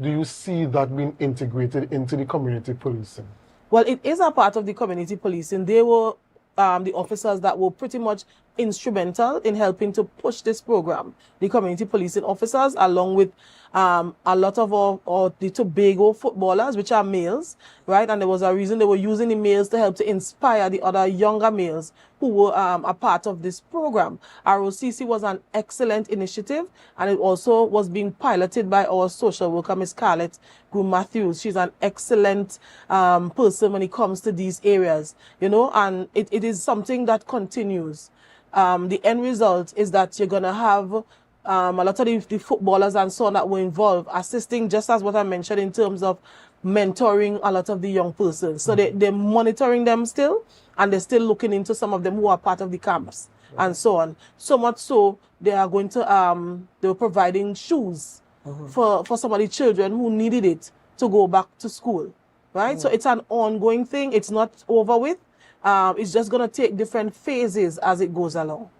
E: do you see that being integrated into the community policing?
F: Well, it is a part of the community policing. They were the officers that were pretty much instrumental in helping to push this program. The community policing officers, along with a lot of the Tobago footballers, which are males, right? And there was a reason they were using the males to help to inspire the other younger males who were a part of this program. ROCC was an excellent initiative, and it also was being piloted by our social worker, Ms. Scarlett Matthews. She's an excellent person when it comes to these areas, you know, and it is something that continues. The end result is that you're going to have a lot of the footballers and so on that were involved assisting, just as what I mentioned in terms of mentoring a lot of the young persons. So they're monitoring them still, and they're still looking into some of them who are part of the camps and so on. So much so, they are going to, they were providing shoes for some of the children who needed it to go back to school, right? So it's an ongoing thing. It's not over with. It's just going to take different phases as it goes along.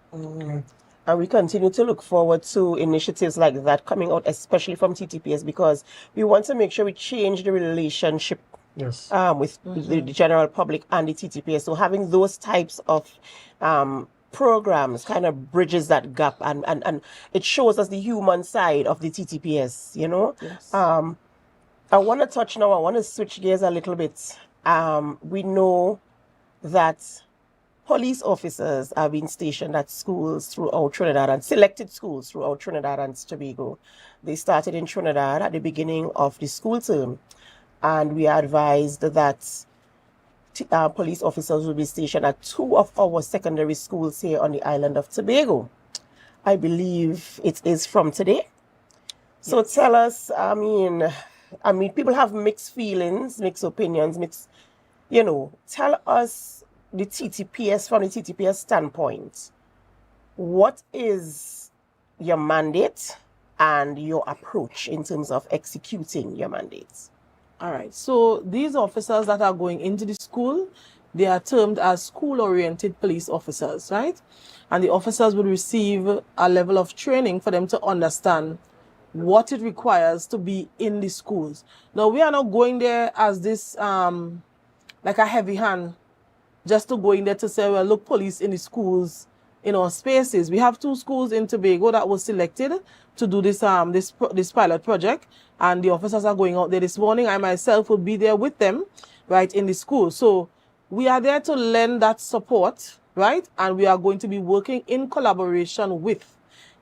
D: And we continue to look forward to initiatives like that coming out, especially from TTPS, because we want to make sure we change the relationship with the general public and the TTPS. So having those types of programs kind of bridges that gap, and it shows us the human side of the TTPS, you know.
F: Yes.
D: I want to touch now, I want to switch gears a little bit. We know that police officers are being stationed at schools throughout Trinidad, and selected schools throughout Trinidad and Tobago. They started in Trinidad at the beginning of the school term, and we are advised that police officers will be stationed at 2 of our secondary schools here on the island of Tobago. I believe it is from today. So tell us, I mean, people have mixed feelings, mixed opinions, mixed, you know, tell us the TTPS, from the TTPS standpoint, what is your mandate and your approach in terms of executing your mandates?
F: All right. So these officers that are going into the school, they are termed as school-oriented police officers, right? And the officers will receive a level of training for them to understand what it requires to be in the schools. Now, we are not going there as this, like a heavy hand, just to go in there to say, well, look, police in the schools, in our spaces. We have 2 schools in Tobago that was selected to do this this pilot project, and the officers are going out there this morning. I myself will be there with them, right, in the school. So we are there to lend that support, right, and we are going to be working in collaboration with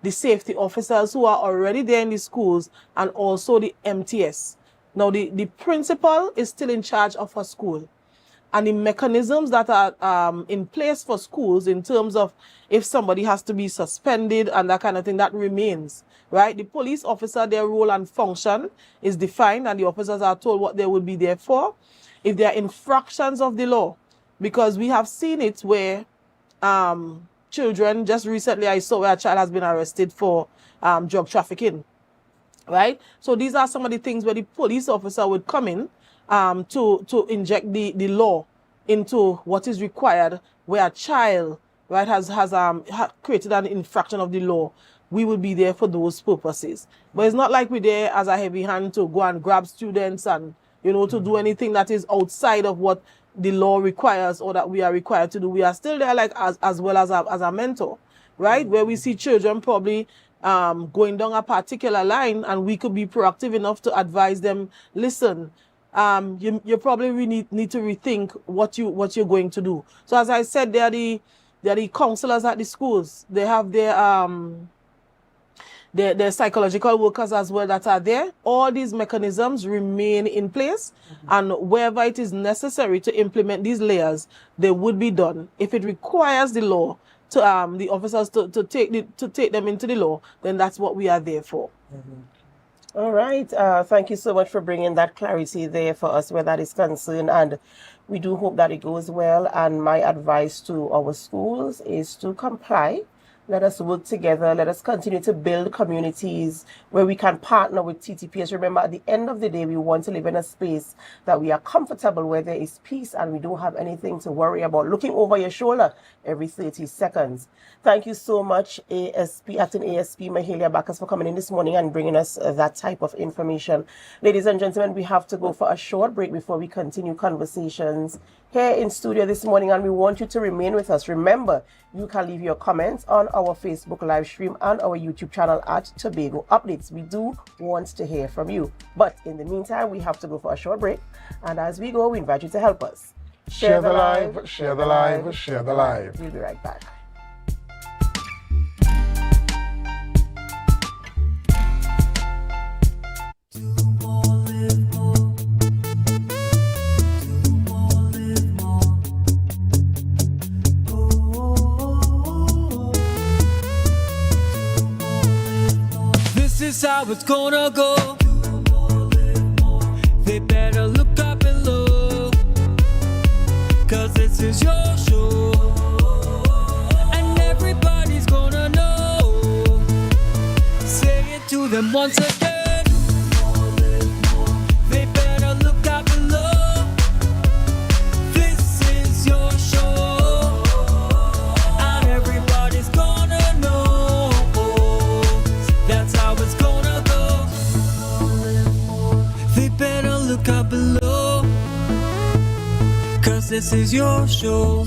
F: the safety officers who are already there in the schools, and also the MTS. Now, the principal is still in charge of her school. And the mechanisms that are in place for schools in terms of if somebody has to be suspended and that kind of thing, that remains, right? The police officer, their role and function is defined, and the officers are told what they will be there for. If there are infractions of the law, because we have seen it where children, just recently I saw where a child has been arrested for drug trafficking, right? So these are some of the things where the police officer would come in to inject the law into what is required, where a child, right, has created an infraction of the law. We will be there for those purposes. But it's not like we're there as a heavy hand to go and grab students and, you know, to do anything that is outside of what the law requires or that we are required to do. We are still there like as well as a mentor, right? Where we see children probably going down a particular line, and we could be proactive enough to advise them, listen, you probably really need to rethink what you're going to do. So as I said, they're the counselors at the schools. They have their psychological workers as well that are there. All these mechanisms remain in place, and wherever it is necessary to implement these layers, they would be done. If it requires the law to the officers to take them into the law, then that's what we are there for.
D: All right. Thank you so much for bringing that clarity there for us where that is concerned. And we do hope that it goes well. And my advice to our schools is to comply. Let us work together. Let us continue to build communities where we can partner with TTPS. Remember, at the end of the day, we want to live in a space that we are comfortable, where there is peace and we don't have anything to worry about looking over your shoulder every 30 seconds. Thank you so much, Acting ASP Mahalia Bacchus, for coming in this morning and bringing us that type of information. Ladies and gentlemen, we have to go for a short break before we continue conversations here in studio this morning, and we want you to remain with us. Remember, you can leave your comments on our Facebook live stream and our YouTube channel at Tobago Updates. We do want to hear from you. But in the meantime, we have to go for a short break. And as we go, we invite you to help us.
E: Share the live, share the live, share the live.
D: We'll be right back.
O: This is how it's gonna go. They better look up below, 'cause this is your show, and everybody's gonna know. Say it to them once again. They better look up below. This is your show, and everybody's gonna know. That's how it's gonna go. They better look up below, 'cause this is your show.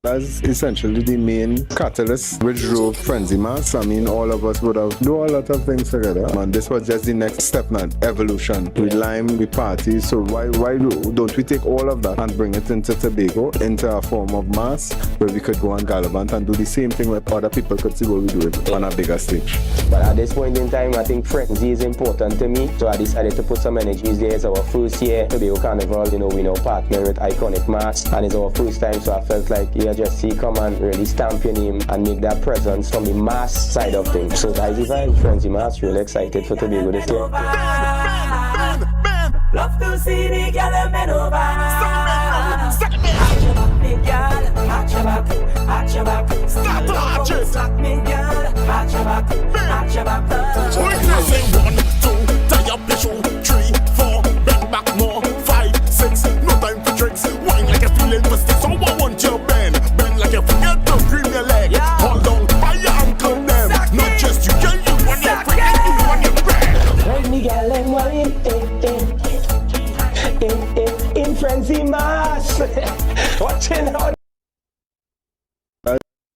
P: That's essentially the main catalyst which drove Frenzy Mass. I mean, all of us would have do a lot of things together, and this was just the next step now, evolution. We lime, we party, so why don't we take all of that and bring it into Tobago, into a form of mass, where we could go and gallivant and do the same thing where other people could see what we do it on a bigger stage.
Q: But at this point in time, I think Frenzy is important to me, so I decided to put some energies there. It's our first year Tobago Carnival, you know, we now partner with Iconic Mass, and it's our first time, so I felt like, yeah, just see, come and really stamp your name and make that presence from the mass side of things. So that's the vibe, Frenzy Mass. Really excited for Tobago this year.
R: Love to see the girl bend over. Arch your back, me girl. Arch your back, arch your back. Start to arch it. Slack me girl. Arch your back, arch your back.
S: Say 1, 2, tie up your shoe. 3, 4, bend back more. 5, 6, no time for tricks. Wine like a feeling for sticks. So I want your bend like you forget to cream your leg. Yeah. Hold on by your ankle them. Not just you, girl, you want your friend and you want your friend.
R: Hold me girl and wine in Frenzy Mass. Watching how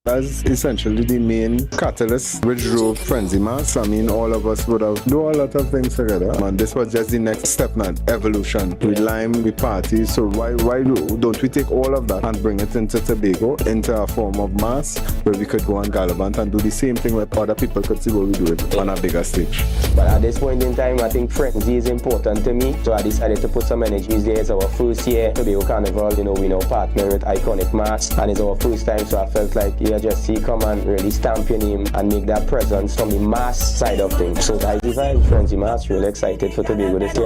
P: That's essentially the main catalyst which drove Frenzy Mass. I mean, all of us would have do a lot of things together. And this was just the next step now, evolution. We lime, we party. So why don't we take all of that and bring it into Tobago, into a form of mass where we could go on Gallivant and do the same thing where other people could see what we do it on a bigger stage.
Q: But at this point in time, I think Frenzy is important to me. So I decided to put some energies there. It's our first year Tobago Carnival. You know, we now partner with Iconic Mass, and it's our first time. So I felt like, just see, come and really stamp your name and make that presence from the mass side of things. So that's the vibe, Frenzy Mass. Really excited for Tobago this year.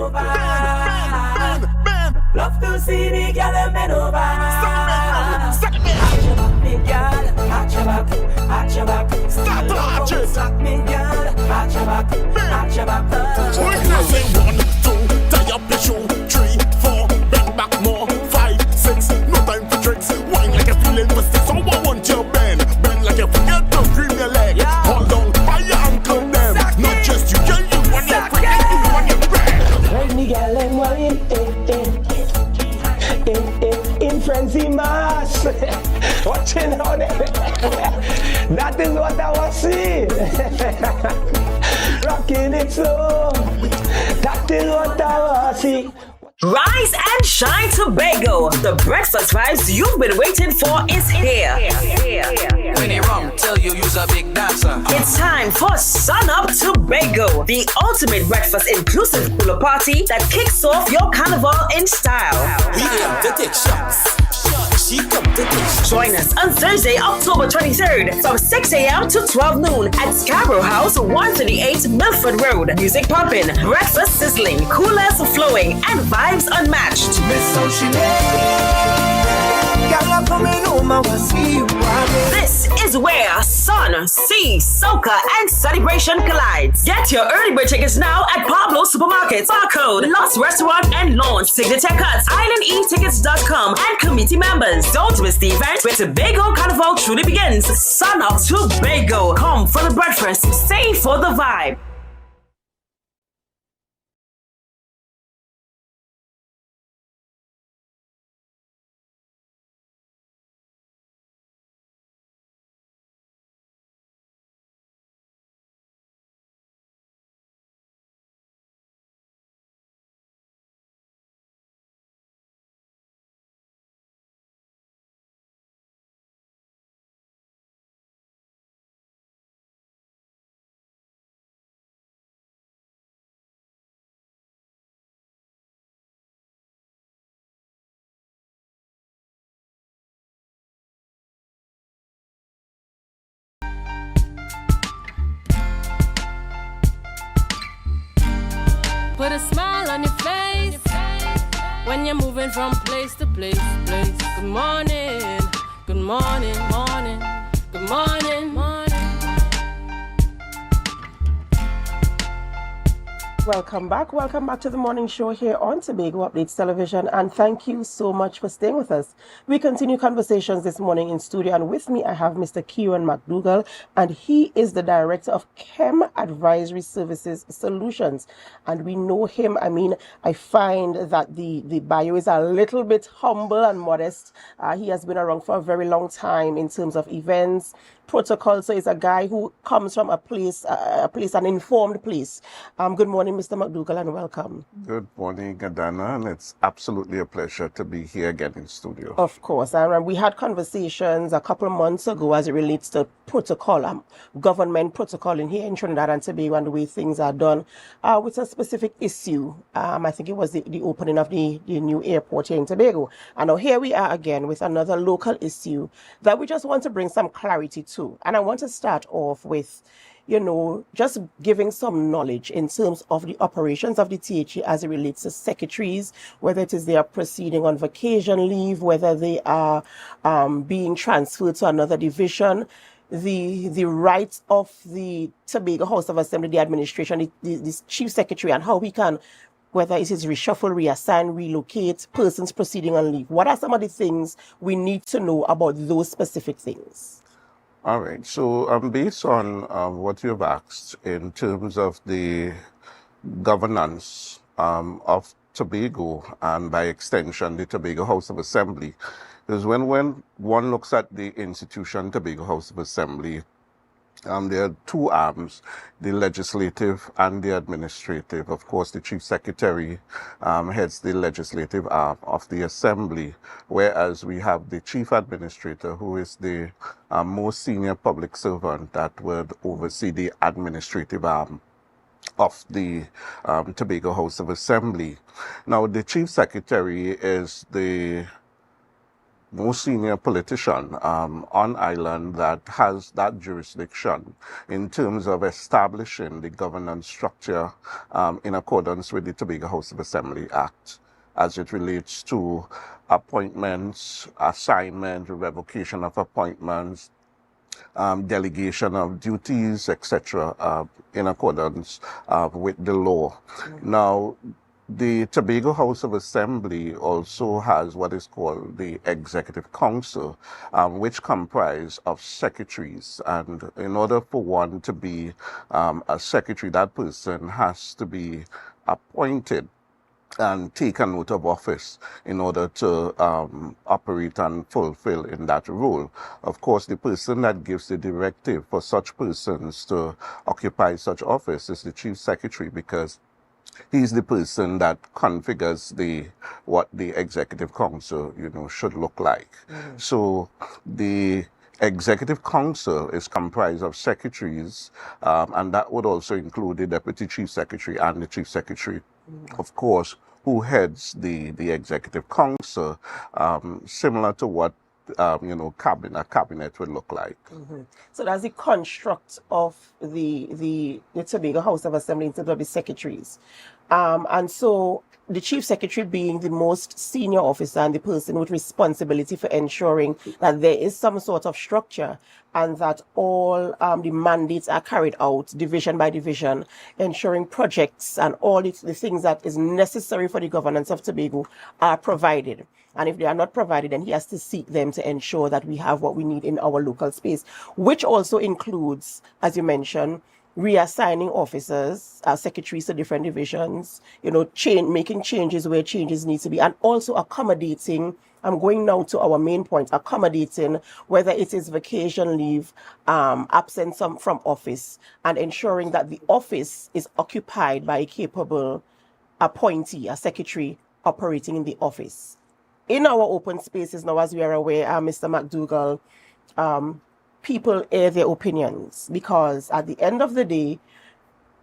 R: Love to see the girl bend over. Suck me, girl. Arch your back, arch your back. Start to arch it. Suck me, girl. Arch your back, arch your back.
S: I say 1, 2, tie up your shoe. 3, 4, bend back more. 5, 6, no time for tricks. Wine like a feeling for sticks. So I want you bend like you forget to cream your leg. Hold on by your ankle them. Not just you, girl, you want your friend, you want your friend.
R: When the girl them wine in Frenzy Mass. Watching out there. That is what I was seeing. Rocking it slow. That is what I was seeing.
N: Rise and shine, Tobago. The breakfast vibes you've been waiting for is here.
M: When they wrong, tell you you's a big dancer.
N: It's time for Sun Up Tobago, the ultimate breakfast inclusive cooler party that kicks off your carnival in style.
M: We come to take shots. She come to take shots.
N: Join us on Thursday, October 23rd from 6 a.m. to 12 noon at Scarborough House, 138 Milford Road. Music pumping, breakfast sizzling, coolers flowing, and vibes unmatched. This is where sun, sea, soca, and celebration collides. Get your early bird tickets now at Pablo Supermarkets, Barcode, Lost Restaurant and Launch, Signature Cuts, IslandEtickets.com, and committee members. Don't miss the event where Tobago Carnival truly begins. Sun Up Tobago. Come for the breakfast, stay for the vibe.
C: Put a smile on your face when you're moving from place to place. Good morning, good morning, morning, good morning, morning.
D: Welcome back to the morning show here on Tobago Updates Television, and thank you so much for staying with us. We continue conversations this morning in studio, and with me I have Mr. Kieran McDougall, and he is the Director of Chem Advisory Services Solutions, and we know him. I mean, I find that the bio is a little bit humble and modest. He has been around for a very long time in terms of events, protocol. So he's a guy who comes from an informed place. Good morning, Mr. McDougall, and welcome.
T: Good morning, Adana, and it's absolutely a pleasure to be here again in studio.
D: Of course, and we had conversations a couple of months ago as it relates to protocol, government protocol in here in Trinidad and Tobago and the way things are done with a specific issue. I think it was the opening of the new airport here in Tobago. And now here we are again with another local issue that we just want to bring some clarity to. And I want to start off with, just giving some knowledge in terms of the operations of the THE as it relates to secretaries, whether it is they are proceeding on vacation leave, whether they are being transferred to another division, the rights of the Tobago House of Assembly, the administration, the chief secretary, and how we can, whether it is reshuffle, reassign, relocate, persons proceeding on leave. What are some of the things we need to know about those specific things?
T: All right, so based on what you've asked in terms of the governance of Tobago, and by extension the Tobago House of Assembly, is when one looks at the institution Tobago House of Assembly, there are two arms, the legislative and the administrative. Of course, the Chief Secretary heads the legislative arm of the Assembly, whereas we have the Chief Administrator, who is the most senior public servant that would oversee the administrative arm of the Tobago House of Assembly. Now, the Chief Secretary is the most senior politician on island that has that jurisdiction in terms of establishing the governance structure in accordance with the Tobago House of Assembly Act as it relates to appointments, assignment, revocation of appointments, delegation of duties, etc., in accordance with the law. Now, the Tobago House of Assembly also has what is called the Executive Council, which comprise of secretaries. And in order for one to be a secretary, that person has to be appointed and take an oath of office in order to operate and fulfill in that role. Of course, the person that gives the directive for such persons to occupy such office is the Chief Secretary, because he's the person that configures what the Executive Council, should look like. So the Executive Council is comprised of secretaries, and that would also include the Deputy Chief Secretary and the Chief Secretary, of course, who heads the Executive Council, similar to what a cabinet would look like.
D: So that's the construct of the Tobago House of Assembly in terms of the secretaries. And so the Chief Secretary being the most senior officer and the person with responsibility for ensuring that there is some sort of structure and that all the mandates are carried out division by division, ensuring projects and all the things that is necessary for the governance of Tobago are provided. And if they are not provided, then he has to seek them to ensure that we have what we need in our local space, which also includes, as you mentioned, reassigning officers, secretaries to different divisions, making changes where changes need to be, and also accommodating. I'm going now to our main point, accommodating whether it is vacation leave, absence from office, and ensuring that the office is occupied by a capable appointee, a secretary operating in the office. In our open spaces now, as we are aware, Mr. McDougall, people air their opinions, because at the end of the day,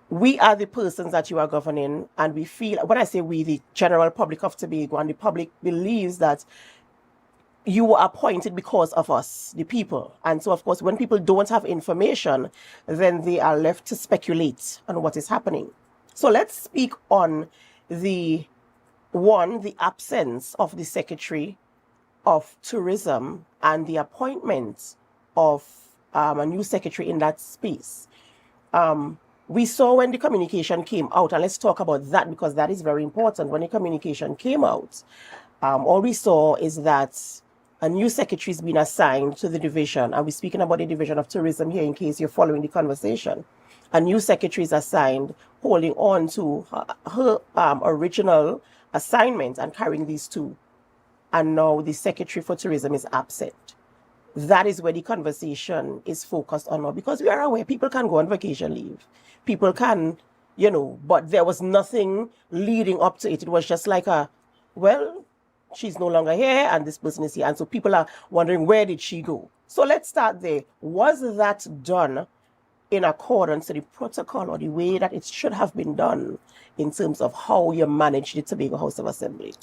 D: we are the persons that you are governing, and we feel, when I say we, the general public of Tobago, and the public believes that you were appointed because of us, the people. And so, of course, when people don't have information, then they are left to speculate on what is happening. So let's speak on the absence of the Secretary of Tourism and the appointment of a new secretary in that space. We saw when the communication came out, and let's talk about that because that is very important. When the communication came out, all we saw is that a new secretary has been assigned to the division, and we're speaking about the Division of Tourism here in case you're following the conversation. A new secretary is assigned, holding on to her original assignment and carrying these two. And now the Secretary for Tourism is absent. That is where the conversation is focused on now, because we are aware people can go on vacation leave. People can, but there was nothing leading up to it. It was just like she's no longer here and this person is here. And so people are wondering, where did she go? So let's start there. Was that done in accordance to the protocol or the way that it should have been done in terms of how you manage the Tobago House of Assembly?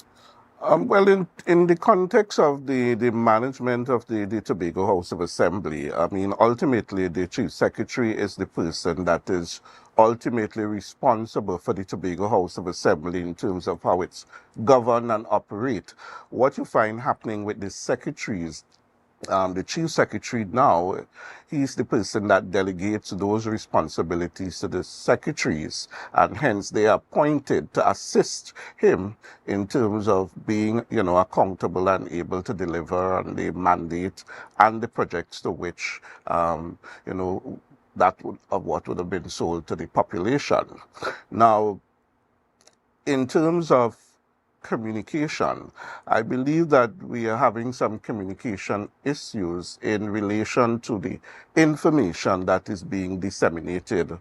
T: Well, in the context of the management of the Tobago House of Assembly, ultimately the Chief Secretary is the person that is ultimately responsible for the Tobago House of Assembly in terms of how it's governed and operate. What you find happening with the secretaries, the Chief Secretary now, he's the person that delegates those responsibilities to the secretaries, and hence they are appointed to assist him in terms of being, accountable and able to deliver on the mandate and the projects to which, what would have been sold to the population. Now, in terms of communication. I believe that we are having some communication issues in relation to the information that is being disseminated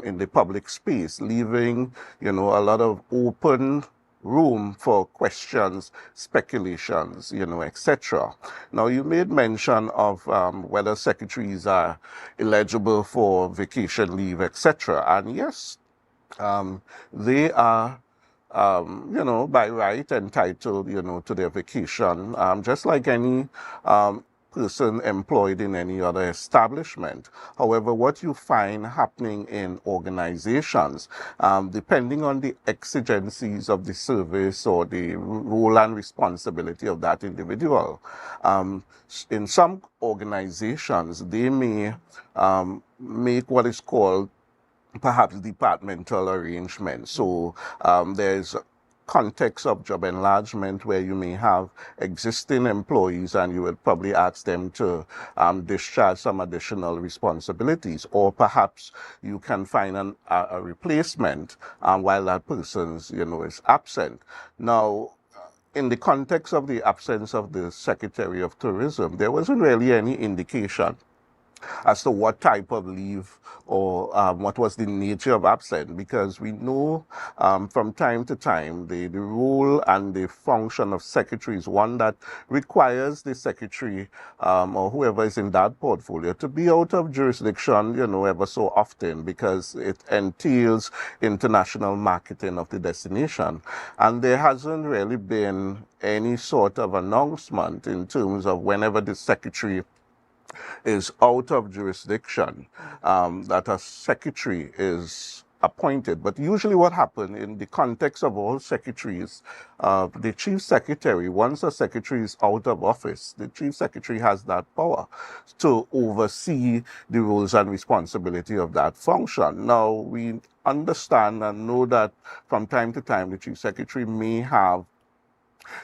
T: in the public space, leaving, a lot of open room for questions, speculations, etc. Now, you made mention of whether secretaries are eligible for vacation leave, etc. And yes, they are by right entitled, to their vacation, just like any person employed in any other establishment. However, what you find happening in organizations, depending on the exigencies of the service or the role and responsibility of that individual, in some organizations, they may make what is called perhaps departmental arrangements. So there's context of job enlargement where you may have existing employees and you would probably ask them to discharge some additional responsibilities, or perhaps you can find a replacement while that person's is absent. Now, in the context of the absence of the Secretary of Tourism, there wasn't really any indication as to what type of leave or what was the nature of absence, because we know from time to time the role and the function of secretary is one that requires the secretary or whoever is in that portfolio to be out of jurisdiction, ever so often, because it entails international marketing of the destination. And there hasn't really been any sort of announcement in terms of whenever the secretary is out of jurisdiction, that a secretary is appointed. But usually what happens in the context of all secretaries, the chief secretary, once a secretary is out of office, the chief secretary has that power to oversee the roles and responsibility of that function. Now, we understand and know that from time to time the chief secretary may have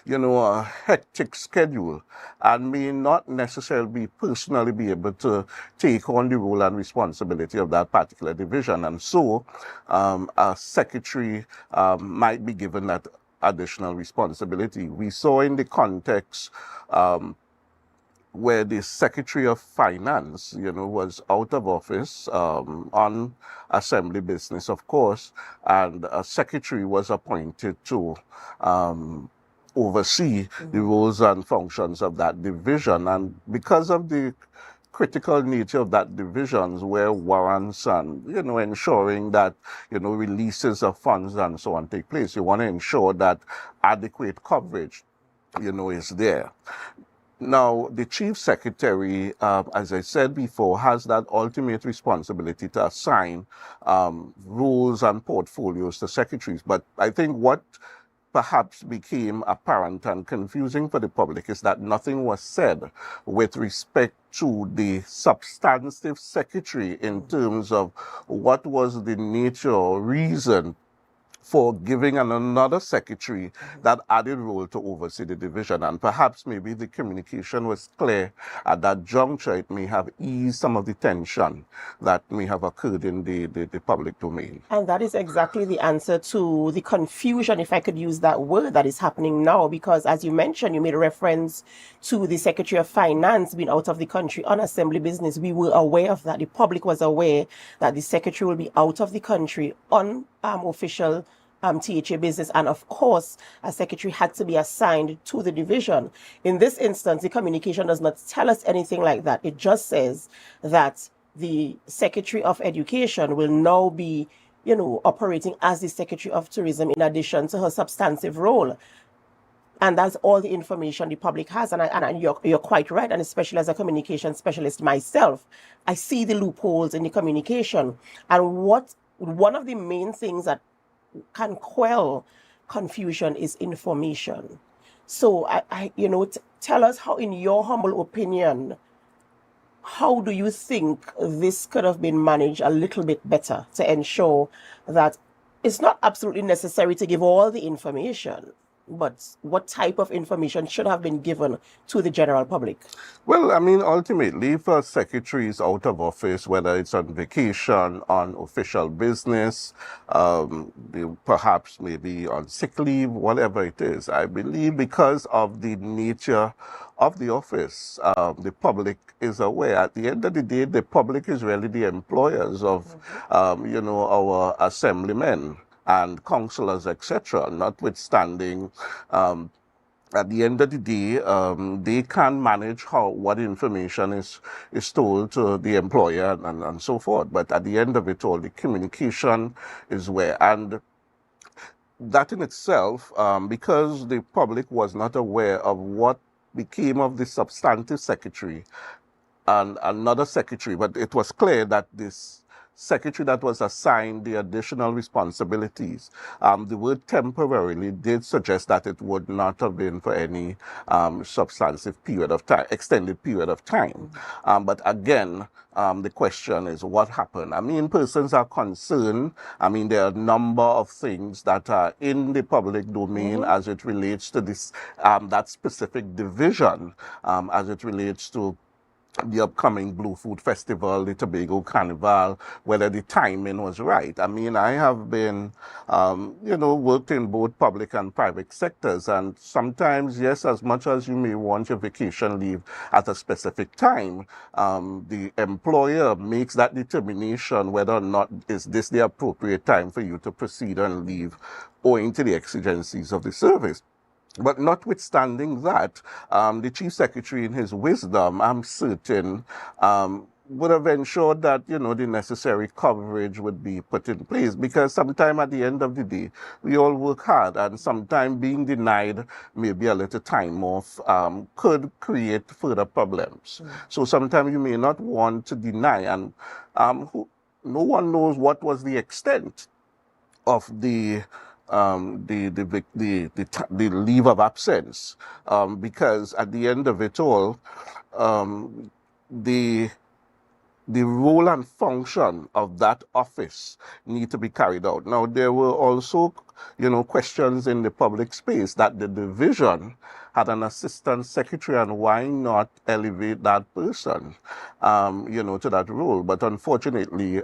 T: a hectic schedule and may not necessarily personally be able to take on the role and responsibility of that particular division. And so a secretary might be given that additional responsibility. We saw in the context where the Secretary of Finance, was out of office on assembly business, of course, and a secretary was appointed to oversee the roles and functions of that division. And because of the critical nature of that division, where warrants and, ensuring that, releases of funds and so on take place, you want to ensure that adequate coverage, is there. Now, the chief secretary, as I said before, has that ultimate responsibility to assign roles and portfolios to secretaries. But I think what perhaps became apparent and confusing for the public is that nothing was said with respect to the substantive secretary in terms of what was the nature or reason for giving another secretary that added role to oversee the division. And perhaps maybe the communication was clear at that juncture. It may have eased some of the tension that may have occurred in the public domain.
D: And that is exactly the answer to the confusion, if I could use that word, that is happening now. Because as you mentioned, you made a reference to the Secretary of Finance being out of the country on assembly business. We were aware of that. The public was aware that the Secretary will be out of the country on official THA business, and of course a secretary had to be assigned to the division. In this instance, the communication does not tell us anything like that. It just says that the Secretary of Education will now be, operating as the Secretary of Tourism in addition to her substantive role. And that's all the information the public has. And you're quite right. And especially as a communication specialist myself, I see the loopholes in the communication. And one of the main things that can quell confusion is information. So tell us how, in your humble opinion, how do you think this could have been managed a little bit better to ensure that it's not absolutely necessary to give all the information, but what type of information should have been given to the general public?
T: Well, I mean, ultimately, for secretaries out of office, whether it's on vacation, on official business, perhaps maybe on sick leave, whatever it is, I believe because of the nature of the office, the public is aware. At the end of the day, the public is really the employers of, our assemblymen and councillors, etc., notwithstanding at the end of the day, they can manage what information is told to the employer and so forth. But at the end of it all, the communication is where. And that in itself, because the public was not aware of what became of the substantive secretary and another secretary, but it was clear that this secretary that was assigned the additional responsibilities, the word temporarily did suggest that it would not have been for any substantive period of time, extended period of time. But again, the question is what happened? I mean, persons are concerned. I mean, there are a number of things that are in the public domain as it relates to this, that specific division, as it relates to the upcoming Blue Food Festival, the Tobago Carnival, whether the timing was right. I mean, I have been, worked in both public and private sectors, and sometimes, yes, as much as you may want your vacation leave at a specific time, the employer makes that determination whether or not is this the appropriate time for you to proceed and leave owing to the exigencies of the service. But notwithstanding that, the Chief Secretary, in his wisdom, I'm certain, would have ensured that, the necessary coverage would be put in place, because sometime at the end of the day, we all work hard, and sometime being denied maybe a little time off could create further problems. So sometimes you may not want to deny, and no one knows what was the extent of the leave of absence, because at the end of it all, the role and function of that office need to be carried out. Now, there were also, questions in the public space that the division had an assistant secretary, and why not elevate that person, to that role? But unfortunately,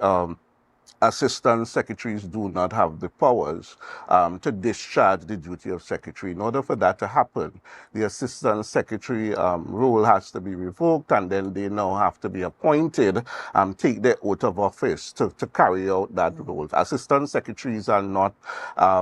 T: assistant secretaries do not have the powers to discharge the duty of secretary. In order for that to happen, the assistant secretary role has to be revoked, and then they now have to be appointed, take their oath of office to carry out that role. Assistant secretaries are not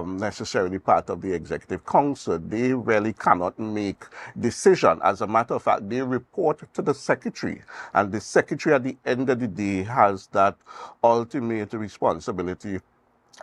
T: necessarily part of the executive council. They really cannot make decision. As a matter of fact, they report to the secretary, and the secretary at the end of the day has that ultimate responsibility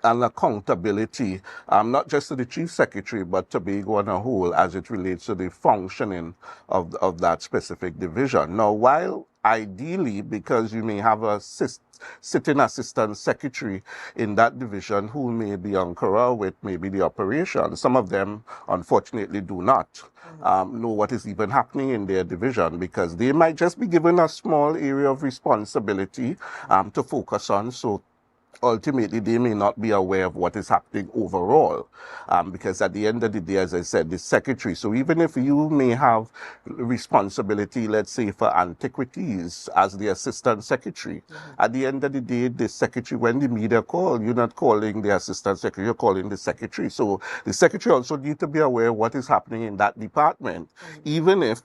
T: and accountability, not just to the Chief Secretary, but Tobago on a whole, as it relates to the functioning of that specific division. Now, while ideally, because you may have a sitting assistant secretary in that division who may be on corral with maybe the operation, some of them, unfortunately, do not know what is even happening in their division, because they might just be given a small area of responsibility to focus on. So ultimately, they may not be aware of what is happening overall, because at the end of the day, as I said, the secretary, so even if you may have responsibility, let's say, for antiquities as the assistant secretary, at the end of the day, the secretary, when the media call, you're not calling the assistant secretary, you're calling the secretary. So the secretary also needs to be aware of what is happening in that department, even if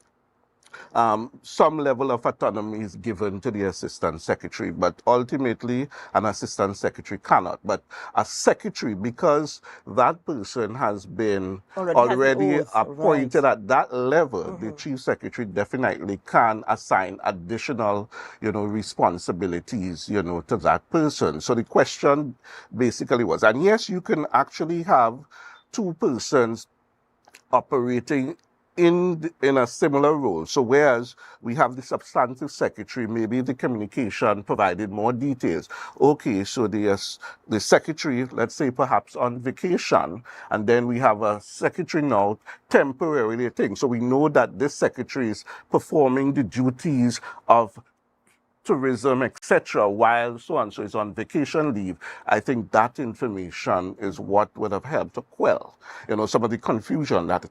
T: some level of autonomy is given to the assistant secretary, but ultimately an assistant secretary cannot. But a secretary, because that person has been already appointed at that level, the chief secretary definitely can assign additional, responsibilities, to that person. So the question basically was, and yes, you can actually have two persons operating in a similar role. So whereas we have the substantive secretary, maybe the communication provided more details. Okay, so the secretary, let's say perhaps on vacation, and then we have a secretary now temporarily thing. So we know that this secretary is performing the duties of tourism, etc., while so-and-so is on vacation leave, I think that information is what would have helped to quell, some of the confusion that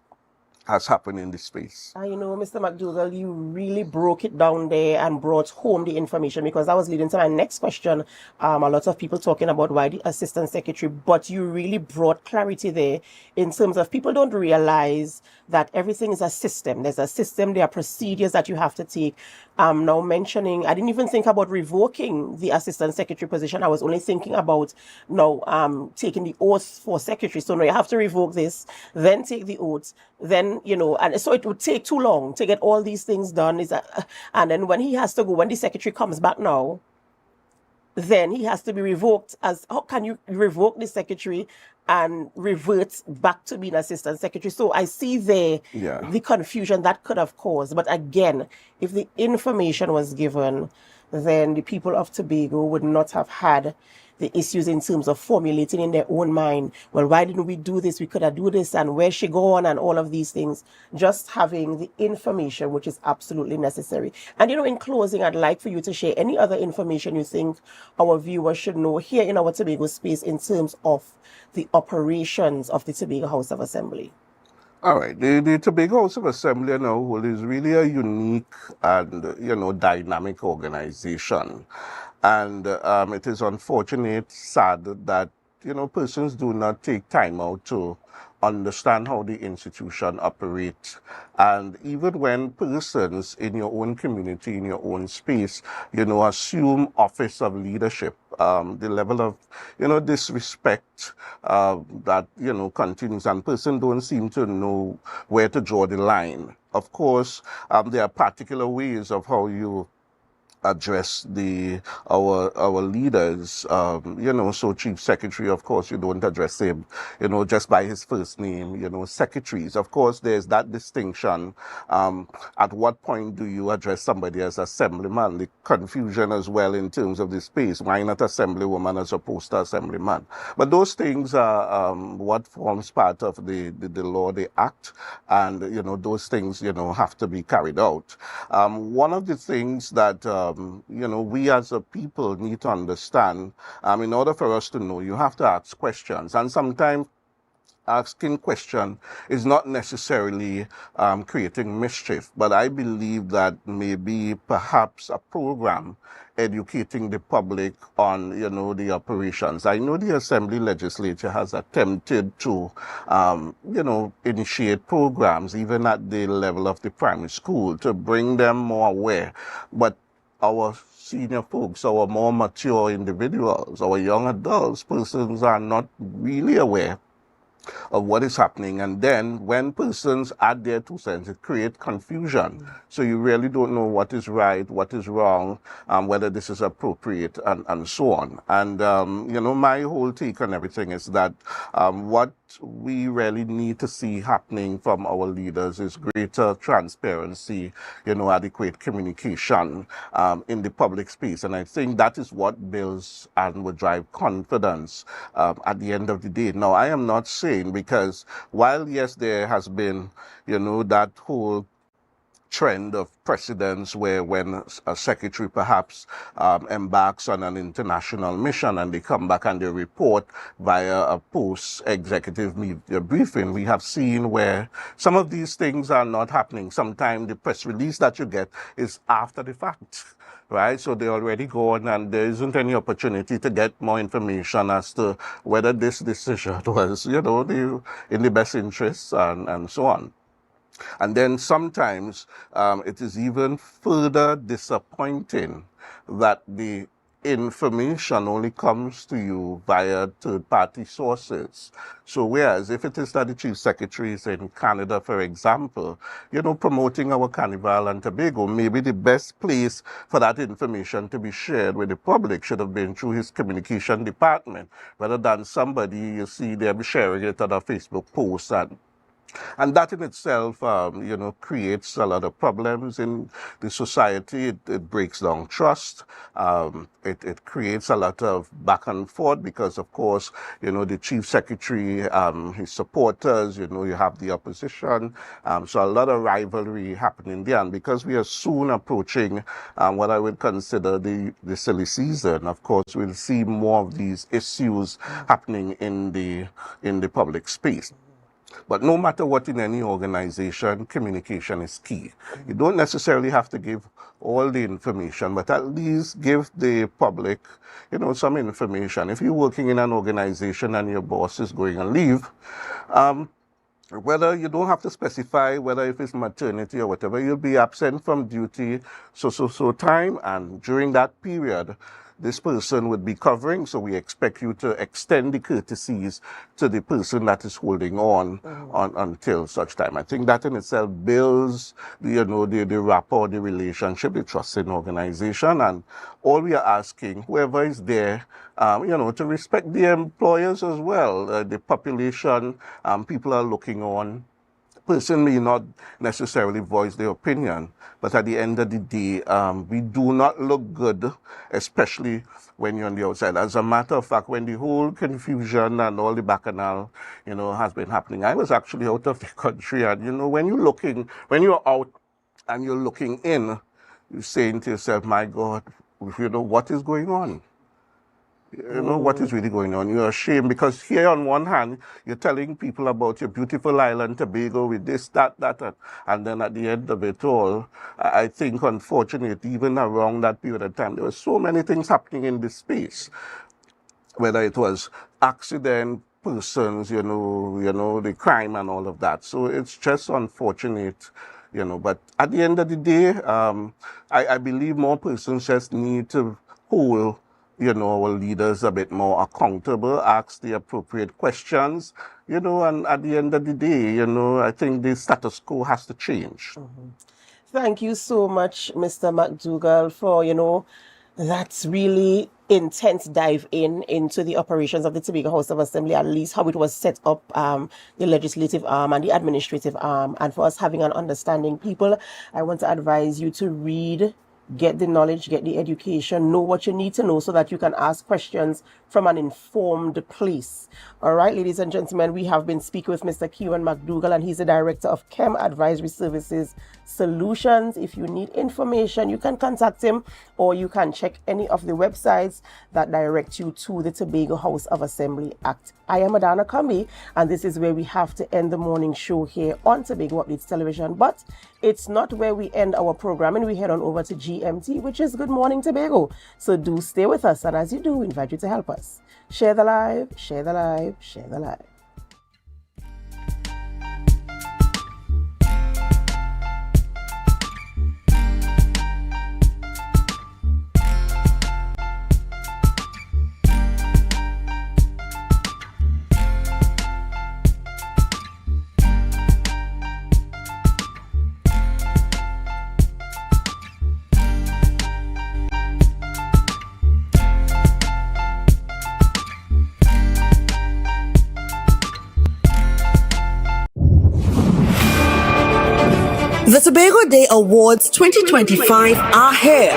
T: has happened in this space.
D: Mr. McDougall, you really broke it down there and brought home the information, because that was leading to my next question. A lot of people talking about why the assistant secretary, but you really brought clarity there in terms of people don't realize that everything is a system. There's a system, there are procedures that you have to take. Now mentioning, I didn't even think about revoking the assistant secretary position. I was only thinking about now taking the oath for secretary. So now you have to revoke this, then take the oath, then, and so it would take too long to get all these things done. And then when he has to go, when the secretary comes back now, then he has to be revoked. How can you revoke the secretary and revert back to being assistant secretary? So I see there the confusion that could have caused. But again, if the information was given, then the people of Tobago would not have had the issues in terms of formulating in their own mind, well, why didn't we do this? We could have do this, and where's she gone, and all of these things. Just having the information, which is absolutely necessary. And in closing, I'd like for you to share any other information you think our viewers should know here in our Tobago space in terms of the operations of the Tobago House of Assembly.
T: All right, the Tobago House of Assembly now is really a unique and dynamic organization, and it is unfortunate, sad that persons do not take time out to understand how the institution operates. And even when persons in your own community, in your own space, assume office of leadership, the level of, disrespect that, continues, and persons don't seem to know where to draw the line. Of course, there are particular ways of how you address our leaders, so Chief Secretary, of course, you don't address him, just by his first name, secretaries. Of course, there's that distinction. At what point do you address somebody as assemblyman? The confusion as well in terms of the space. Why not assemblywoman as opposed to assemblyman? But those things are what forms part of the law, the act, and, those things, have to be carried out. One of the things that we as a people need to understand, in order for us to know, you have to ask questions. And sometimes asking question is not necessarily creating mischief, but I believe that maybe perhaps a program educating the public on, the operations. I know the Assembly Legislature has attempted to, initiate programs, even at the level of the primary school, to bring them more aware. But our senior folks, our more mature individuals, our young adults, persons are not really aware of what is happening. And then when persons add their 2 cents, it creates confusion. So you really don't know what is right, what is wrong, whether this is appropriate, and so on. And, my whole take on everything is that what we really need to see happening from our leaders is greater transparency, adequate communication in the public space. And I think that is what builds and will drive confidence at the end of the day. Now, I am not saying, because while, yes, there has been, that whole trend of precedents where when a secretary perhaps embarks on an international mission and they come back and they report via a post-executive media briefing, we have seen where some of these things are not happening. Sometimes the press release that you get is after the fact. Right, so they already gone, and there isn't any opportunity to get more information as to whether this decision was, in the best interests and so on. And then sometimes it is even further disappointing that the information only comes to you via third-party sources. So whereas if it is that the Chief Secretary is in Canada, for example, promoting our Carnival and Tobago, maybe the best place for that information to be shared with the public should have been through his communication department, rather than somebody you see there be sharing it on a Facebook post and And that in itself, creates a lot of problems in the society. It breaks down trust. It creates a lot of back and forth because, of course, the chief secretary, his supporters, you have the opposition. So a lot of rivalry happening there. And because we are soon approaching what I would consider the silly season, of course, we'll see more of these issues happening in the public space. But no matter what in any organization, communication is key. You don't necessarily have to give all the information, but at least give the public, some information. If you're working in an organization and your boss is going on leave, whether you don't have to specify whether if it's maternity or whatever, you'll be absent from duty so time, and during that period, this person would be covering, so we expect you to extend the courtesies to the person that is holding on until such time. I think that in itself builds the rapport, the relationship, the trust in organization, and all we are asking, whoever is there, to respect the employers as well. The population, people are looking on. Person may not necessarily voice their opinion, but at the end of the day, we do not look good, especially when you're on the outside. As a matter of fact, when the whole confusion and all the bacchanal, has been happening, I was actually out of the country, and when you're out and you're looking in, you're saying to yourself, my God, what is going on? What is really going on? You're ashamed because here on one hand, you're telling people about your beautiful island, Tobago, with this, that, and then at the end of it all, I think, unfortunately, even around that period of time, there were so many things happening in this space, whether it was accident, persons, the crime and all of that. So it's just unfortunate, but at the end of the day, I believe more persons just need to hold our leaders a bit more accountable, ask the appropriate questions, and at the end of the day, I think the status quo has to change.
D: Thank you so much, Mr. McDougall, for, that's really intense dive into the operations of the Tobago House of Assembly, at least how it was set up, the legislative arm and the administrative arm, and for us having an understanding. People, I want to advise you to read, get the knowledge, get the education, know what you need to know so that you can ask questions from an informed place. All right, ladies and gentlemen, we have been speaking with Mr. Kieran McDougall, and he's the Director of Chem Advisory Services Solutions. If you need information, you can contact him, or you can check any of the websites that direct you to the Tobago House of Assembly Act. I am Adana Kambi, and this is where we have to end the morning show here on Tobago Updates Television. But it's not where we end our programming. We head on over to GMT, which is Good Morning Tobago. So do stay with us, and as you do, we invite you to help us. Share the live, share the live, share the live.
N: The Tobago Day Awards 2025 are here.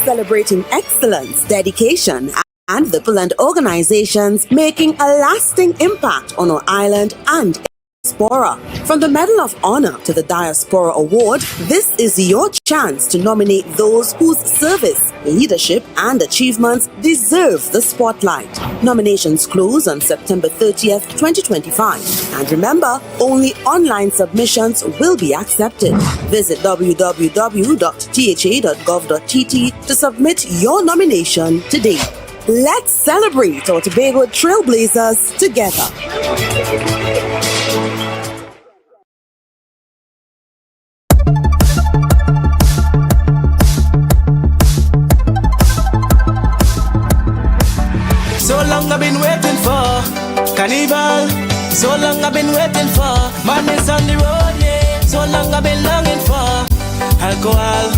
N: Celebrating excellence, dedication, and the people and organizations making a lasting impact on our island and diaspora. From the Medal of Honor to the Diaspora Award, this is your chance to nominate those whose service, leadership, and achievements deserve the spotlight. Nominations close on September 30th, 2025. And remember, only online submissions will be accepted. Visit www.tha.gov.tt to submit your nomination today. Let's celebrate our Tobago Trailblazers together.
O: So long I've been waiting for Carnival. So long I've been waiting for madness on the road, yeah. So long I've been longing for alcohol.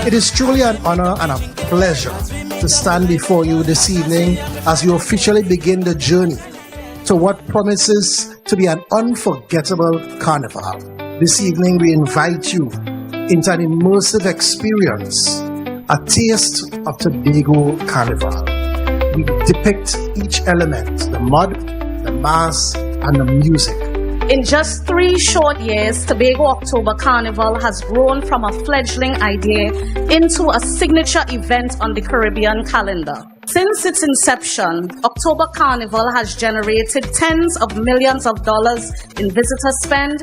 U: It is truly an honor and a pleasure to stand before you this evening as you officially begin the journey to what promises to be an unforgettable carnival. This evening we invite you into an immersive experience, a taste of Tobago Carnival. We depict each element, the mud, the mass, and the music.
V: In just 3 short years, Tobago October Carnival has grown from a fledgling idea into a signature event on the Caribbean calendar. Since its inception, October Carnival has generated tens of millions of dollars in visitor spend,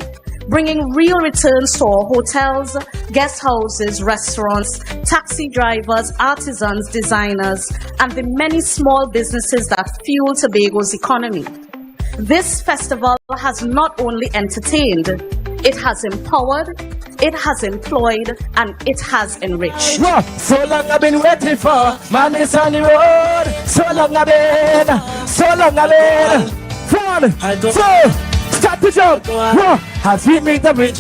V: bringing real returns to our hotels, guest houses, restaurants, taxi drivers, artisans, designers, and the many small businesses that fuel Tobago's economy. This festival has not only entertained, it has empowered, it has employed, and it has enriched.
R: So long I've been waiting for, man is on the road. So long I've been. 1, 2, start to jump. As we make the bridge,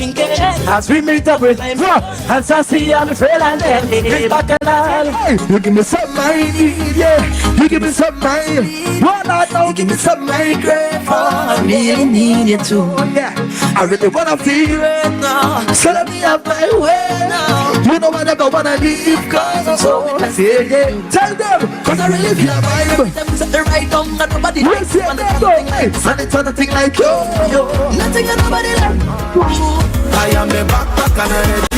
R: as we make the bridge, as I see I'm afraid and then it's back alive. Hey, you give me something I need, yeah. You give me something I need. What I know, you give me something I crave for. I really need you too, yeah. I really wanna feel it now. So let me have my way now. You know I never wanna leave, cause I'm so in the yeah. Tell them, cause I really feel a vibe. Set the right down and nobody likes it. And it's on a thing like yo. Nothing and nobody like. I am a backpack and I'm ready.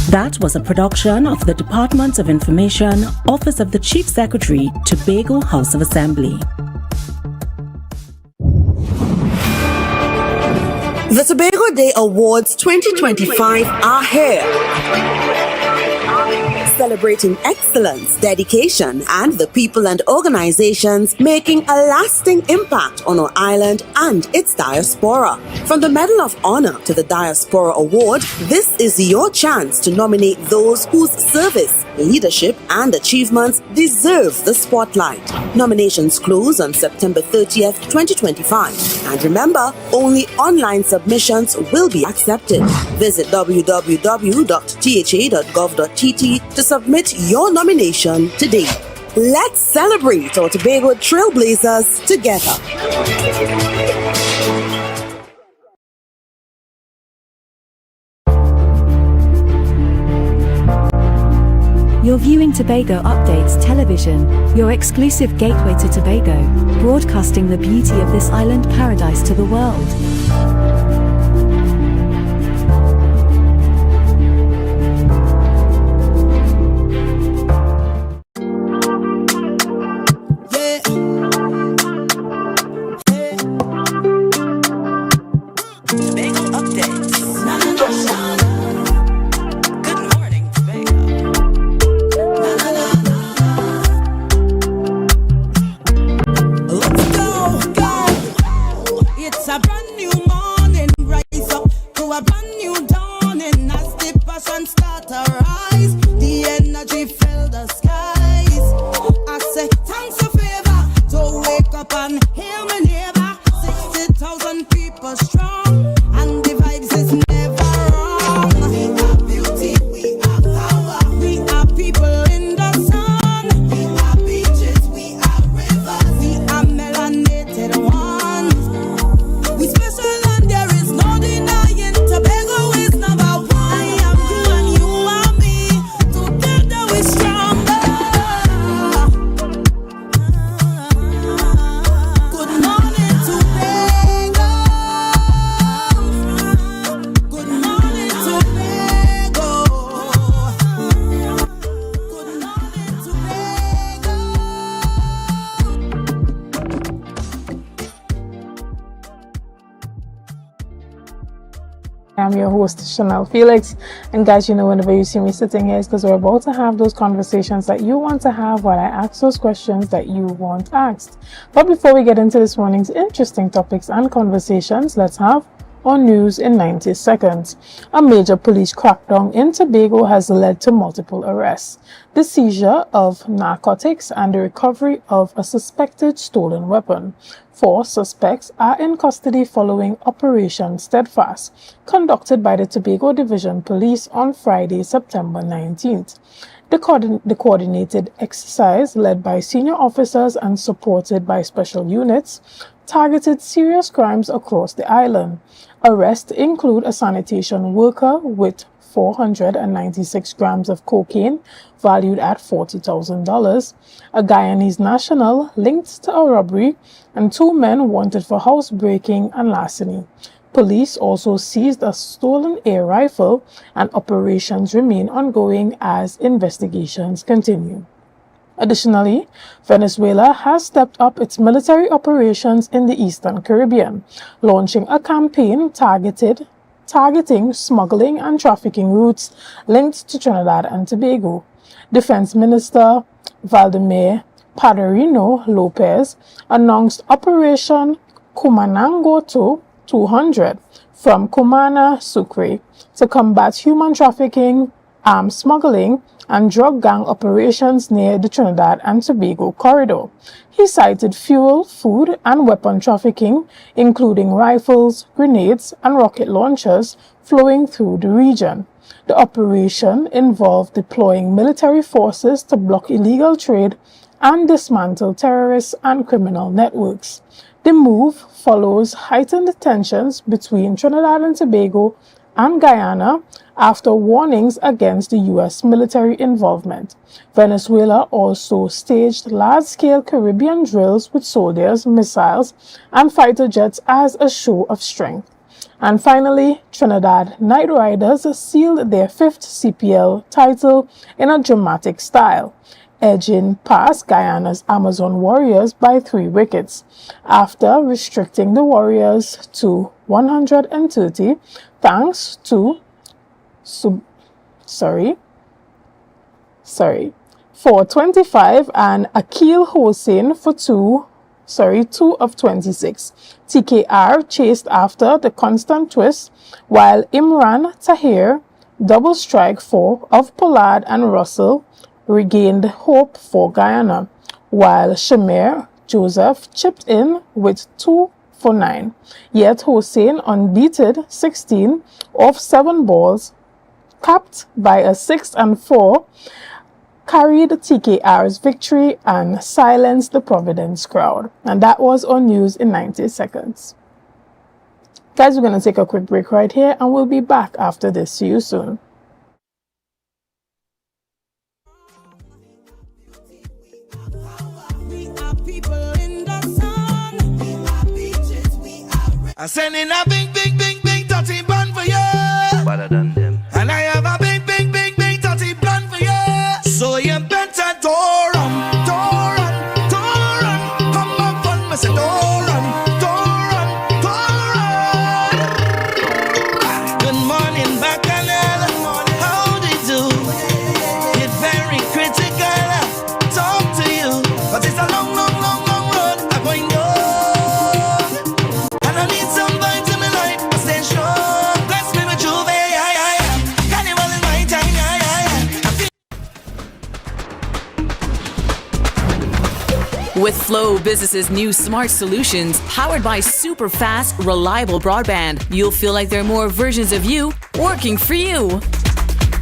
W: That was a production of the Department of Information, Office of the Chief Secretary, Tobago House of Assembly.
X: The Tobago Day Awards 2025 are here. Celebrating excellence, dedication, and the people and organizations making a lasting impact on our island and its diaspora. From the Medal of Honor to the Diaspora Award, this is your chance to nominate those whose service, leadership, and achievements deserve the spotlight. Nominations close on September 30th, 2025. And remember, only online submissions will be accepted. Visit www.tha.gov.tt to submit your nomination today. Let's celebrate our Tobago Trailblazers together.
Y: You're viewing Tobago Updates Television, your exclusive gateway to Tobago, broadcasting the beauty of this island paradise to the world.
Z: I'm your host, Chanel Felix, and guys, you know, whenever you see me sitting here, it's because we're about to have those conversations that you want to have while I ask those questions that you want asked. But before we get into this morning's interesting topics and conversations, let's have on News in 90 Seconds. A major police crackdown in Tobago has led to multiple arrests, the seizure of narcotics, and the recovery of a suspected stolen weapon. 4 suspects are in custody following Operation Steadfast, conducted by the Tobago Division Police on Friday, September 19th. The coordinated exercise, led by senior officers and supported by special units, targeted serious crimes across the island. Arrests include a sanitation worker with 496 grams of cocaine, valued at $40,000, a Guyanese national linked to a robbery, and 2 men wanted for housebreaking and larceny. Police also seized a stolen air rifle, and operations remain ongoing as investigations continue. Additionally, Venezuela has stepped up its military operations in the Eastern Caribbean, launching a campaign targeting smuggling and trafficking routes linked to Trinidad and Tobago. Defense Minister Valdemar Padrino Lopez announced Operation Cumanangoto 200 from Cumana Sucre to combat human trafficking, arms smuggling, and drug gang operations near the Trinidad and Tobago corridor. He cited fuel, food, and weapon trafficking, including rifles, grenades, and rocket launchers flowing through the region. The operation involved deploying military forces to block illegal trade and dismantle terrorist and criminal networks. The move follows heightened tensions between Trinidad and Tobago and Guyana after warnings against the U.S. military involvement. Venezuela also staged large-scale Caribbean drills with soldiers, missiles, and fighter jets as a show of strength. And finally, Trinidad Knight Riders sealed their 5th CPL title in a dramatic style, edging past Guyana's Amazon Warriors by 3 wickets, after restricting the Warriors to 130 thanks to 425 and Akil Hossain for 2 of 26. TKR chased after the constant twist, while Imran Tahir, double strike 4 of Pollard and Russell, regained hope for Guyana, while Shamir Joseph chipped in with 2 for 9. Yet Hossain unbeaten 16 off 7 balls, capped by a 6 and 4, carried TKR's victory and silenced the Providence crowd. And that was on News in 90 Seconds. Guys, we're going to take a quick break right here, and we'll be back after this. See you soon.
R: I'm sending a big, big, big, big dirty bun for you. Better than them. And I have a big, big, big, big dirty bun for you. So you better don't run. Come back on me, say don't run. Good morning, Bacchanal. How do you do? It's very critical. Talk to you, but it's a long road I'm going on. And I need somebody to me life, I stay strong. Bless me with you, carnival is my time,
A: With Flow Business's new smart solutions, powered by super fast, reliable broadband, you'll feel like there are more versions of you working for you.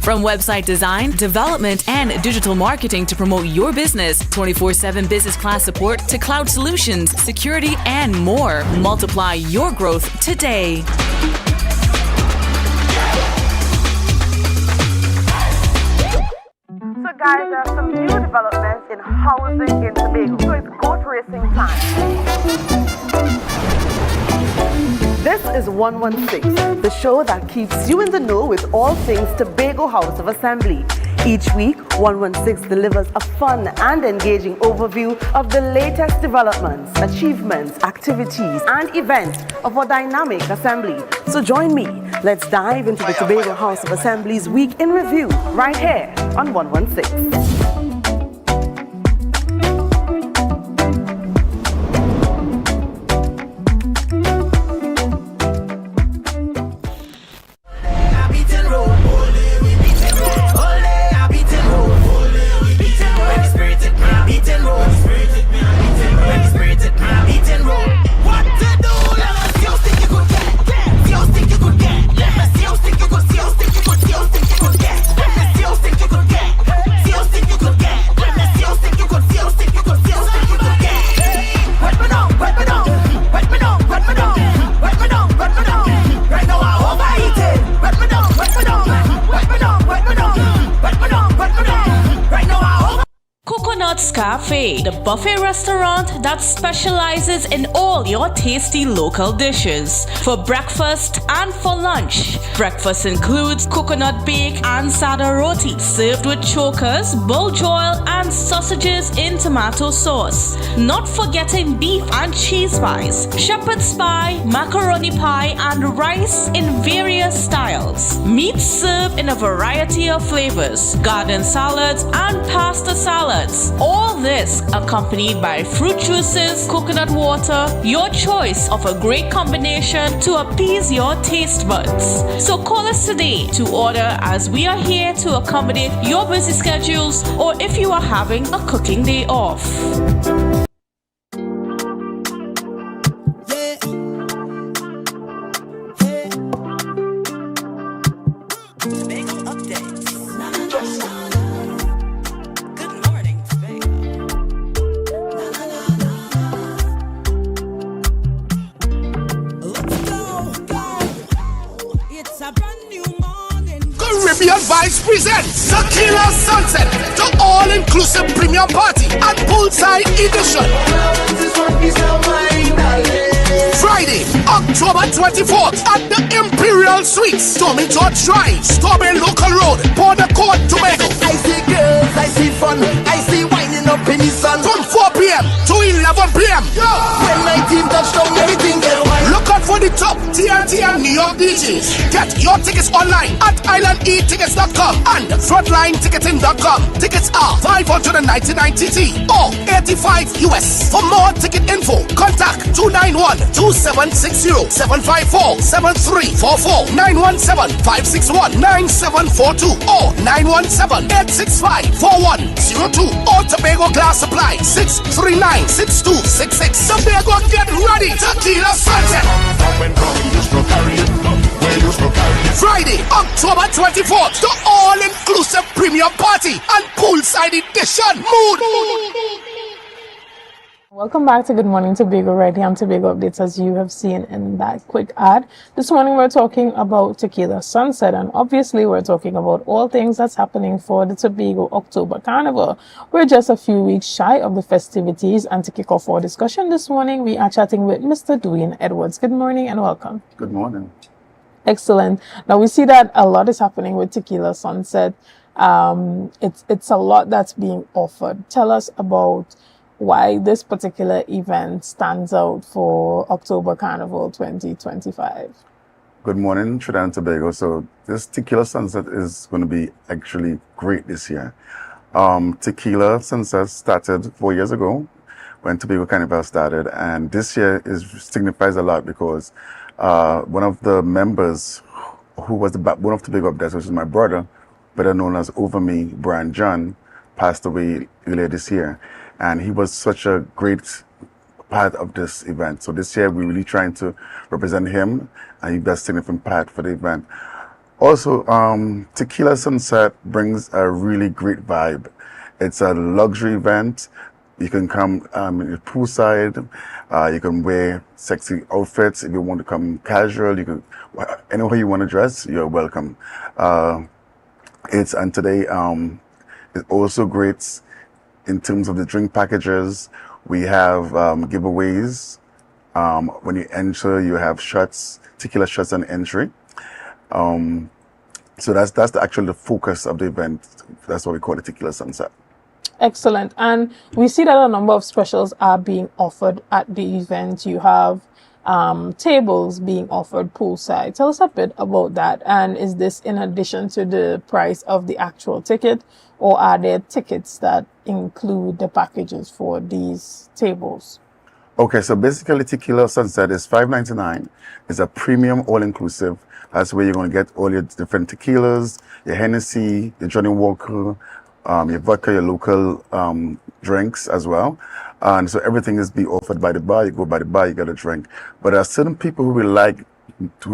A: From website design, development, and digital marketing to promote your business, 24/7 business class support to cloud solutions, security, and more. Multiply your growth today.
B: So guys, there are some new developments in housing in Tobago. So it's goat racing time. This is 116, the show that keeps you in the know with all things Tobago House of Assembly. Each week, 116 delivers a fun and engaging overview of the latest developments, achievements, activities, and events of our dynamic assembly. So join me. Let's dive into the Tobago House of Assembly's Week in Review right here on 116.
G: Buffet, the buffet restaurant that specializes in all your tasty local dishes. For breakfast and for lunch. Breakfast includes coconut bake and sada roti, served with chokers, buljoil, and sausages in tomato sauce. Not forgetting beef and cheese pies, shepherd's pie, macaroni pie, and rice in various styles. Meats served in a variety of flavors, garden salads, and pasta salads. All this accompanied by fruit juices, coconut water, your choice of a great combination to appease your taste buds. So call us today to order, as we are here to accommodate your busy schedules or if you are having a cooking day off.
S: Caribbean Vibes presents Tequila Sunset, the all-inclusive premium party and poolside edition. Friday, October 24th at the Imperial Suites, Tommy George Drive, Strawberry Local Road, Border Court, Tobago.
R: I see girls, I see fun, I see winding up in the sun.
S: From 4 p.m. to 11 p.m.
R: When my team touchdown, everything get wild.
S: Look out for the top TNT and New York DJs. Get your tickets online at islandetickets.com and frontlineticketing.com. Tickets are $599 TT or $85 US. For more ticket info, contact 291-2760-754-7344, 917-561-9742 or 917-865-4102 or Tobago Glass Supply 639-6266. Tobago, get ready. Tequila Sunset. Friday, October 24th, the all-inclusive premium party and poolside edition. Mood.
Z: Welcome back to Good Morning Tobago, right here on Tobago Updates, as you have seen in that quick ad. This morning we're talking about Tequila Sunset, and obviously we're talking about all things that's happening for the Tobago October Carnival. We're just a few weeks shy of the festivities, and to kick off our discussion this morning, we are chatting with Mr. Dwayne Edwards. Good morning and welcome.
H: Good morning.
Z: Excellent. Now we see that a lot is happening with Tequila Sunset. It's a lot that's being offered. Tell us about why this particular event stands out for October Carnival 2025.
H: Good morning, Trinidad and Tobago. So this Tequila Sunset is going to be actually great this year. Tequila Sunset started 4 years ago when Tobago Carnival started, and this year signifies a lot because one of the members who was the backbone of Tobago Updates, which is my brother, better known as Over Me, Brian John, passed away earlier this year. And he was such a great part of this event. So this year we're really trying to represent him, and he's a significant part for the event. Also, Tequila Sunset brings a really great vibe. It's a luxury event. You can come poolside. You can wear sexy outfits. If you want to come casual, you can anywhere you want to dress, you're welcome. It's also great in terms of the drink packages. We have giveaways. When you enter, you have shots, tequila shots on entry. So that's the focus of the event. That's what we call the Tequila Sunset.
Z: Excellent. And we see that a number of specials are being offered at the event. You have tables being offered poolside. Tell us a bit about that. And is this in addition to the price of the actual ticket, or are there tickets that include the packages for these tables?
H: Okay, so basically Tequila Sunset is $5.99. It's a premium all-inclusive. That's where you're going to get all your different tequilas, your Hennessy, your Johnny Walker, your vodka, your local drinks as well. And so everything is being offered by the bar. You go by the bar, you get a drink. But there are certain people who who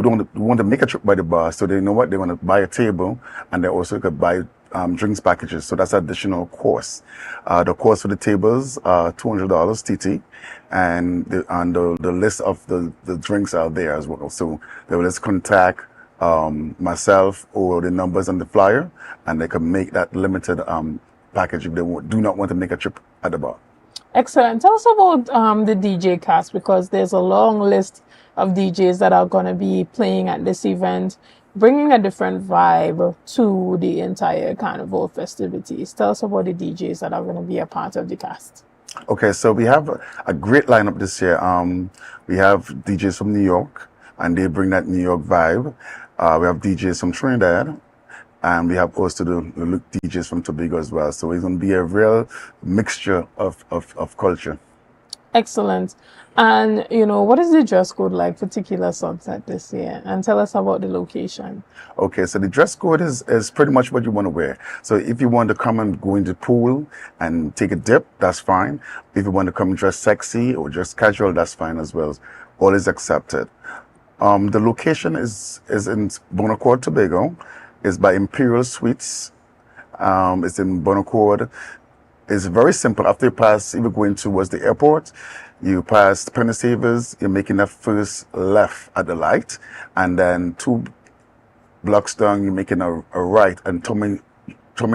H: want to make a trip by the bar, so they know what they want to buy a table, and they also could buy drinks packages. So that's additional cost. The cost for the tables are $200 TT, and the list of the drinks are there as well. So they will just contact myself or the numbers on the flyer, and they can make that limited package if they do not want to make a trip at the bar.
Z: Excellent. Tell us about the DJ cast, because there's a long list of DJs that are going to be playing at this event, bringing a different vibe to the entire carnival festivities. Tell us about the DJs that are going to be a part of the cast.
H: Okay, so we have a great lineup this year. We have DJs from New York, and they bring that New York vibe. We have DJs from Trinidad, and we have also the DJs from Tobago as well. So it's going to be a real mixture of culture.
Z: Excellent. And, what is the dress code like for Tequila Sunset this year? And tell us about the location.
H: Okay, so the dress code is pretty much what you want to wear. So if you want to come and go into the pool and take a dip, that's fine. If you want to come dress sexy or just casual, that's fine as well. All is accepted. The location is in Bonacord, Tobago. It's by Imperial Suites. It's in Bonacord. It's very simple. After you pass, if you're going towards the airport, you pass Penny Savers, you're making that first left at the light, and then 2 blocks down, you're making a right and Tommy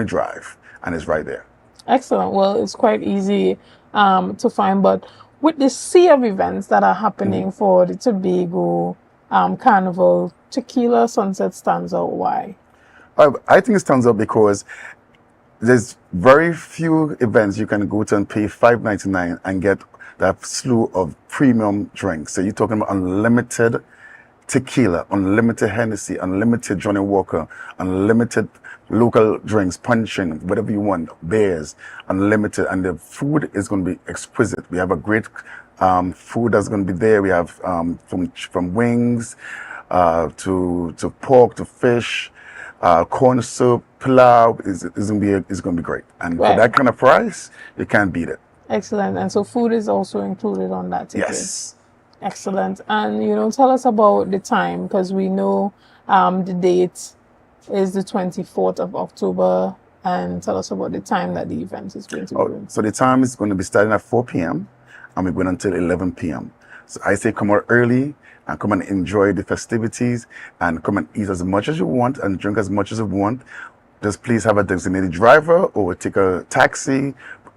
H: Drive, and it's right there.
Z: Excellent. Well, it's quite easy to find, but with the sea of events that are happening for the Tobago Carnival, Tequila Sunset stands out. Why?
H: I think it stands out because there's very few events you can go to and pay $5.99 and get that slew of premium drinks. So you're talking about unlimited tequila, unlimited Hennessy, unlimited Johnny Walker, unlimited local drinks, punching, whatever you want, beers, unlimited. And the food is going to be exquisite. We have a great food that's going to be there. We have from wings to pork to fish, corn soup, pilau. Is going to be great. And for that kind of price, you can't beat it.
Z: Excellent. And so food is also included on that ticket.
H: Yes.
Z: Excellent. And, tell us about the time, because we know the date is the 24th of October. And tell us about the time that the event is going to be.
H: So the time is going to be starting at 4 p.m. and we're going until 11 p.m. So I say come out early and come and enjoy the festivities and come and eat as much as you want and drink as much as you want. Just please have a designated driver or take a taxi.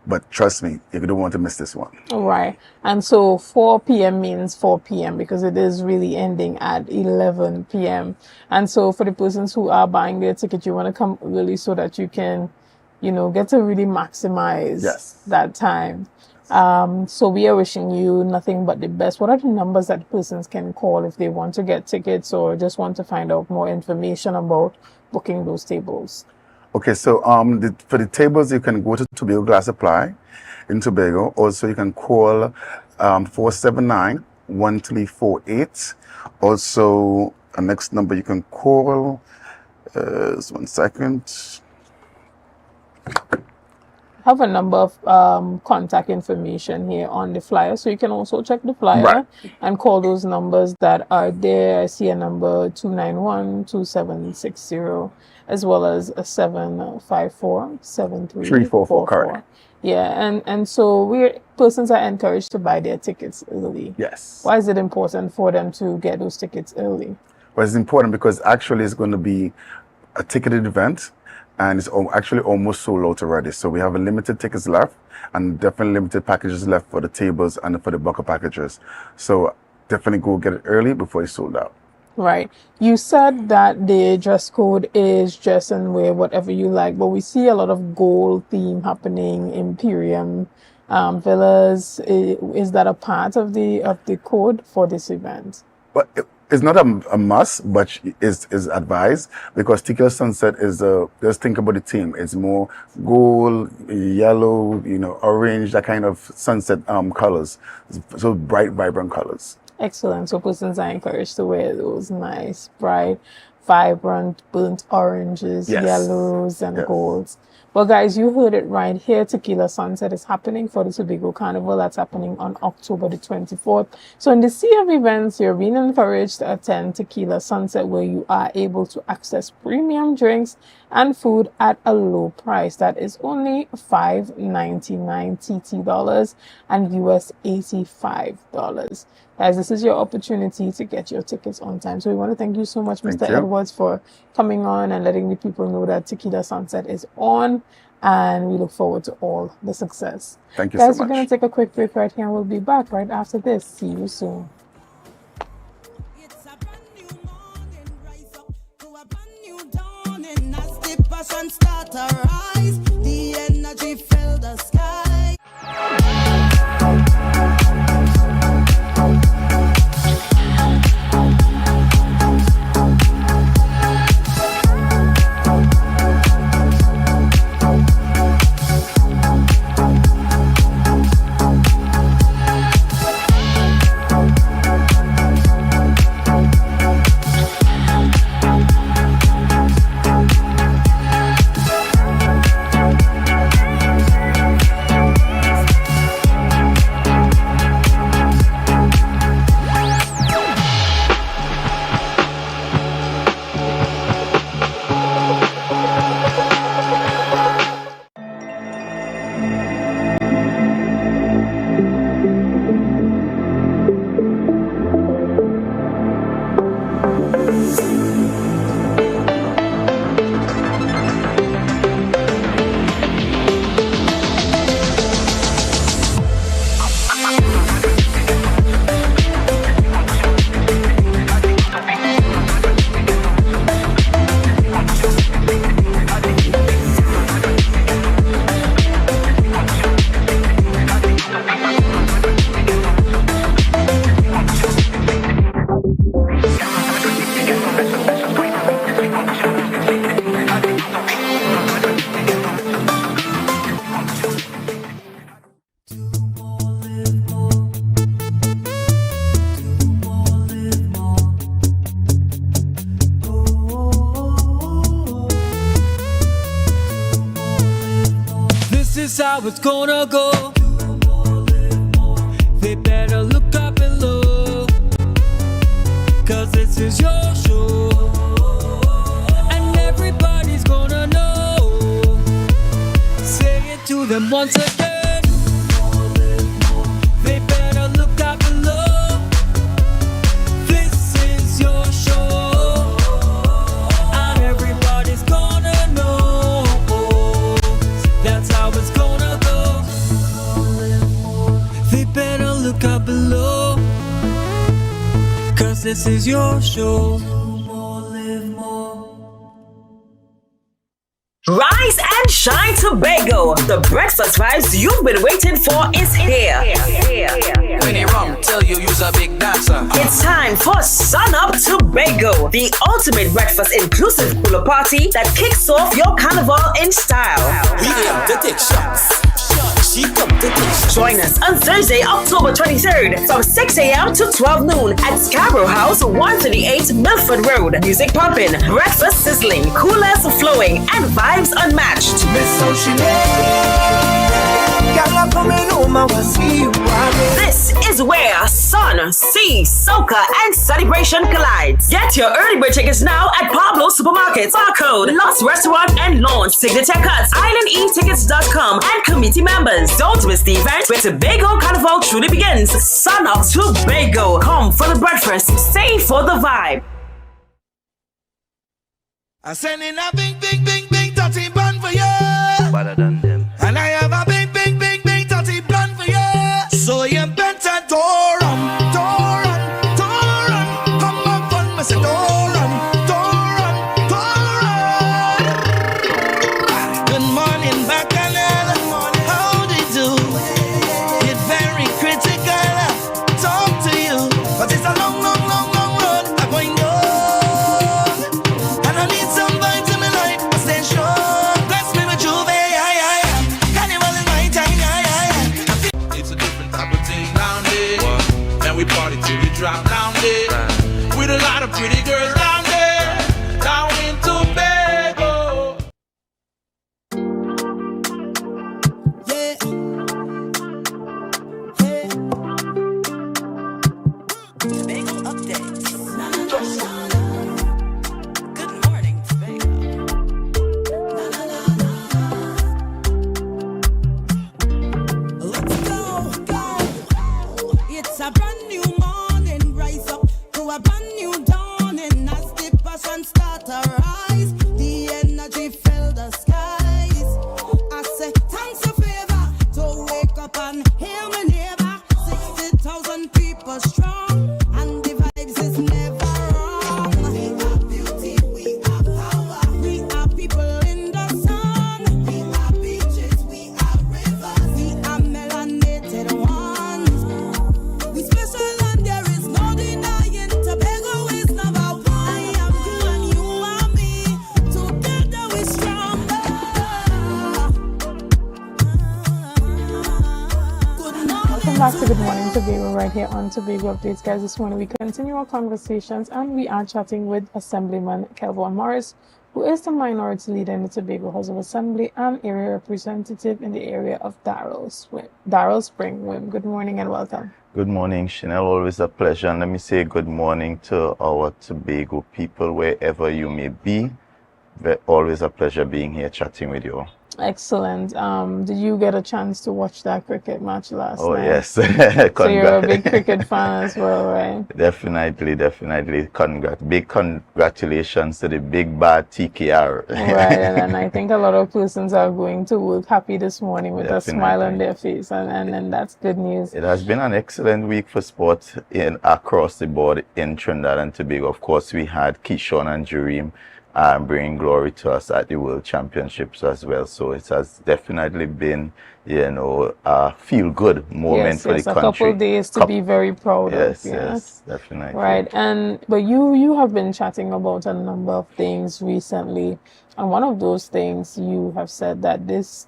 H: But trust me, you don't want to miss this one.
Z: All right. And so 4 p.m. means 4 p.m. because it is really ending at 11 p.m. And so for the persons who are buying their ticket, you want to come early so that you can, get to really maximize that time. So we are wishing you nothing but the best. What are the numbers that persons can call if they want to get tickets or just want to find out more information about booking those tables?
H: Okay, so for the tables, you can go to Tobago Glass Supply in Tobago. Also, you can call 479-1348. Also, the next number you can call is 1 second.
Z: I have a number of contact information here on the flyer, so you can also check the flyer and call those numbers that are there. I see a number 291-2760 as well as a 754-7344.
H: Correct.
Z: Yeah, and so persons are encouraged to buy their tickets early.
H: Yes.
Z: Why is it important for them to get those tickets early?
H: Well, it's important because actually it's going to be a ticketed event. And it's actually almost sold out already. So we have a limited tickets left and definitely limited packages left for the tables and for the bucket packages. So definitely go get it early before it's sold out.
Z: Right. You said that the dress code is dress and wear whatever you like, but we see a lot of gold theme happening, Imperium villas. Is that a part of the code for this event?
H: Well, it's not a must, but is advised because Tequila Sunset is just think about the theme. It's more gold, yellow, orange, that kind of sunset colors. So bright, vibrant colors.
Z: Excellent. So persons are encouraged to wear those nice, bright, vibrant, burnt oranges, yellows, and golds. Well, guys, you heard it right here. Tequila Sunset is happening for the Tobago Carnival. That's happening on October the 24th. So in the sea of events, you're being encouraged to attend Tequila Sunset, where you are able to access premium drinks and food at a low price. That is only $5.99 TT dollars and US $85. Guys, this is your opportunity to get your tickets on time. So we want to thank you so much, Mr. Edwards, for coming on and letting the people know that Tequila Sunset is on. and we look forward to all the success.
H: Thank you
Z: Guys,
H: so
Z: we're going
H: much.
Z: to take a quick break right here and we'll be back right after this. See you soon.
E: Passion start to rise, the energy fill the sky.
O: This is how it's gonna go. They better look up below, 'cause this is your show, and everybody's gonna know. Say it to them once again. They better look up below. This is your show, and everybody's gonna know. That's how it's gonna go. They better look up below, 'cause this is your show.
N: Rise and shine, Tobago. The breakfast vibes you've been waiting for is here.
F: When you rum, tell you you's a big dancer.
N: It's time for Sun Up Tobago, the ultimate breakfast inclusive cooler party that kicks off your carnival in style.
F: We come to take shots. She come to take shots.
N: Join us on Thursday, October 23rd from 6 a.m. to 12 noon at Scarborough House, 138 Milford Road. Music pumping, breakfast sizzling, coolers flowing, and vibes unmatched. This is where sun, sea, soca, and celebration collides. Get your early bird tickets now at Pablo Supermarkets, Barcode, Lost Restaurant and Launch, Signature Cuts, IslandEtickets.com, and committee members. Don't miss the event where Tobago Carnival truly begins. Sun Up Tobago. Come for the breakfast, stay for the vibe.
S: I'm sending a big, big, big, big dirty bun for you.
F: Better than them.
S: And I have a big, big, big, big dirty bun for you. So you better door run. Come on, fun, me say door run. Good morning, Bacchanal. How do you do? Get very critical. Talk to you, but it's a long, long, long, long road. I'm going on, and I need some vibes in my life. I stay strong. Bless me with Juve. Carnival is my time.
M: It's a different type of thing down there. And we party till we drop down there. With a lot of pretty girls down there. Down in Tobago.
E: It's a brand new morning, rise up to a brand new dawning. As the passion start to rise, the energy fill the skies,
Z: back to Good Morning Tobago right here on Tobago Updates, guys. This morning we continue our conversations and we are chatting with Assemblyman Kelvon Morris, who is the minority leader in the Tobago House of Assembly and area representative in the area of Darrell Spring. Good morning and welcome.
I: Good morning, Chanel. Always a pleasure. And let me say good morning to our Tobago people, wherever you may be. Always a pleasure being here chatting with you all.
Z: Excellent. Did you get a chance to watch that cricket match last night?
I: Oh, yes.
Z: So you're a big cricket fan as well, right?
I: Definitely. Big congratulations to the big bad TKR.
Z: Right, and I think a lot of persons are going to work happy this morning with a smile on their face, and that's good news.
I: It has been an excellent week for sport across the board in Trinidad and Tobago. Of course, we had Keyshawn and Jareem bringing glory to us at the World Championships as well. So it has definitely been, a feel-good moment for the country.
Z: A couple of days to be very proud of.
I: Yes, definitely.
Z: Right, but you have been chatting about a number of things recently, and one of those things you have said that this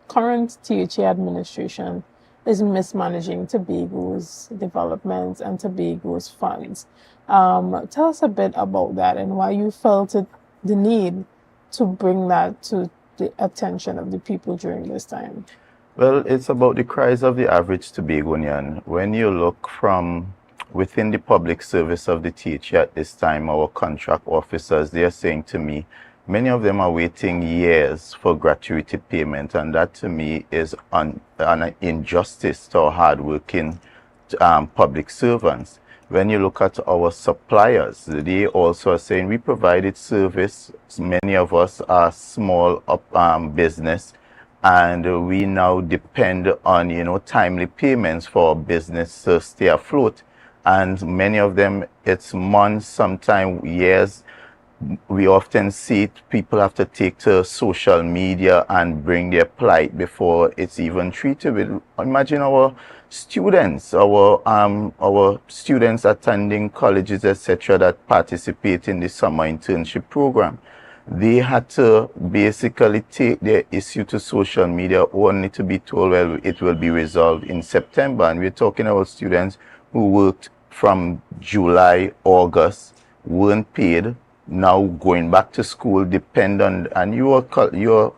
Z: current THA administration is mismanaging Tobago's development and Tobago's funds. Tell us a bit about that and why you felt the need to bring that to the attention of the people during this time.
I: Well, it's about the cries of the average Tobagonian. When you look from within the public service of the THA at this time, our contract officers, they are saying to me, many of them are waiting years for gratuity payment, and that to me is an injustice to our hardworking public servants. When you look at our suppliers, they also are saying we provided service. Many of us are small business, and we now depend on timely payments for our business to stay afloat. And many of them, it's months, sometimes years. We often see people have to take to social media and bring their plight before it's even treated with. Imagine our students, our students attending colleges, etc., that participate in the summer internship program. They had to basically take their issue to social media only to be told, well, it will be resolved in September. And we're talking about students who worked from July, August, weren't paid, now going back to school, depend on, and you're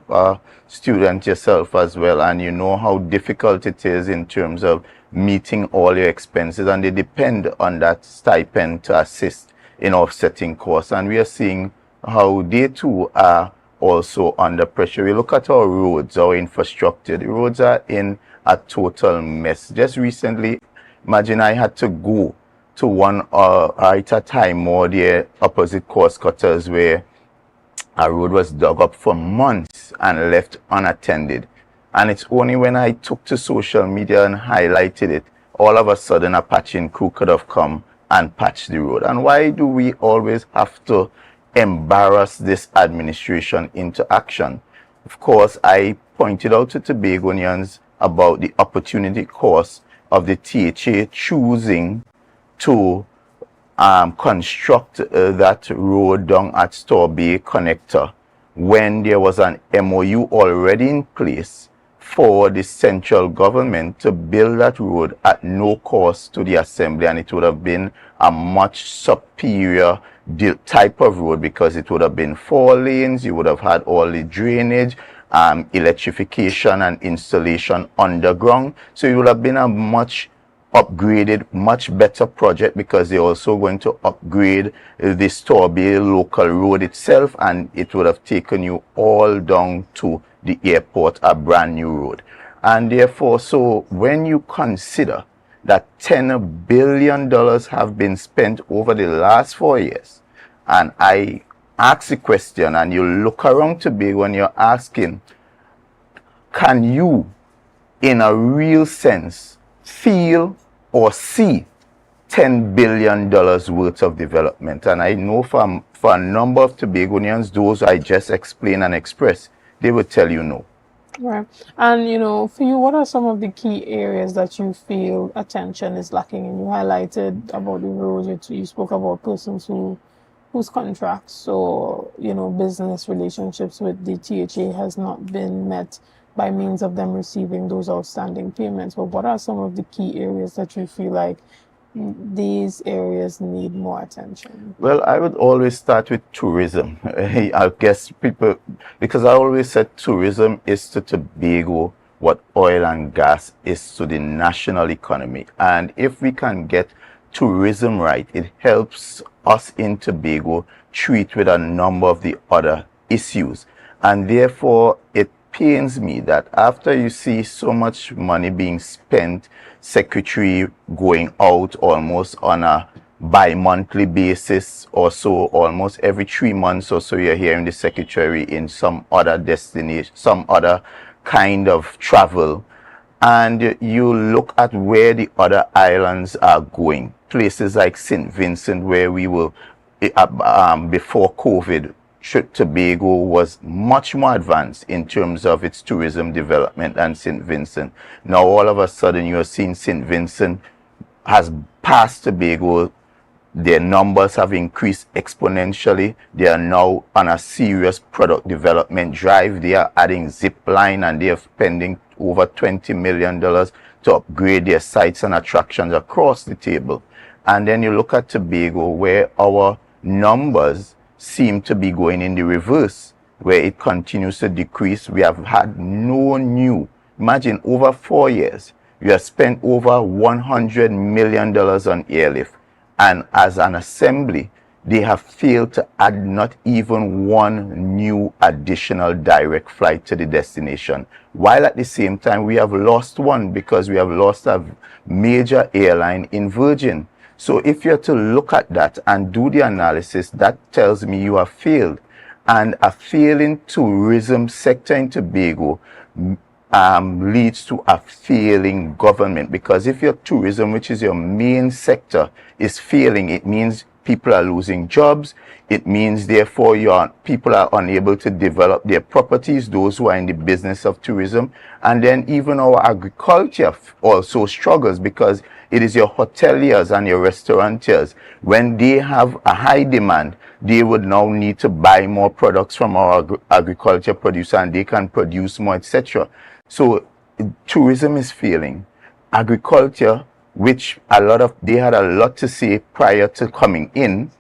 I: a student yourself as well, and you know how difficult it is in terms of meeting all your expenses, and they depend on that stipend to assist in offsetting costs. And we are seeing how they too are also under pressure. We look at our roads, our infrastructure. The roads are in a total mess. Just recently, imagine I had to go to one right at time more the opposite course cutters where a road was dug up for months and left unattended. And it's only when I took to social media and highlighted it, all of a sudden a patching crew could have come and patched the road. And why do we always have to embarrass this administration into action? Of course, I pointed out to Tobagonians about the opportunity cost of the THA choosing to construct that road down at Store Bay Connector when there was an MOU already in place for the central government to build that road at no cost to the assembly, and it would have been a much superior type of road because it would have been 4 lanes, you would have had all the drainage, electrification and installation underground, so it would have been a much upgraded, much better project because they're also going to upgrade the Store Bay local road itself, and it would have taken you all down to the airport, a brand new road. And therefore, so when you consider that $10 billion have been spent over the last 4 years, and I ask the question, and you look around Tobago and you're asking, can you, in a real sense, feel or see $10 billion worth of development? And I know for a number of Tobagonians, those I just explained and expressed, they would tell you no.
Z: Right. And, for you, what are some of the key areas that you feel attention is lacking? And you highlighted about the roads, you spoke about persons whose contracts or, business relationships with the THA has not been met by means of them receiving those outstanding payments. But what are some of the key areas that you feel like these areas need more attention?
I: Well, I would always start with tourism. I guess people, because I always said tourism is to Tobago what oil and gas is to the national economy. And if we can get tourism right, it helps us in Tobago treat with a number of the other issues. And therefore, it pains me that after you see so much money being spent, secretary going out almost on a bi-monthly basis or so, almost every 3 months or so, you're hearing the secretary in some other destination, some other kind of travel, and you look at where the other islands are going, places like St. Vincent, where we were before COVID, Tobago was much more advanced in terms of its tourism development than St. Vincent. Now all of a sudden you're seeing St. Vincent has passed Tobago. Their numbers have increased exponentially. They are now on a serious product development drive. They are adding zip line, and they are spending over $20 million to upgrade their sites and attractions across the table. And then you look at Tobago, where our numbers seem to be going in the reverse, where it continues to decrease. We have had no new, imagine over 4 years, we have spent over $100 million on airlift. And as an assembly, they have failed to add not even one new additional direct flight to the destination. While at the same time, we have lost one because we have lost a major airline in Virgin. So if you're to look at that and do the analysis, that tells me you have failed. And a failing tourism sector in Tobago leads to a failing government, because if your tourism, which is your main sector, is failing, it means people are losing jobs. It means therefore people are unable to develop their properties, those who are in the business of tourism. And then even our agriculture also struggles, because it is your hoteliers and your restaurateurs. When they have a high demand, they would now need to buy more products from our agriculture producer, and they can produce more, etc. So tourism is failing. Agriculture, which they had a lot to say prior to coming in,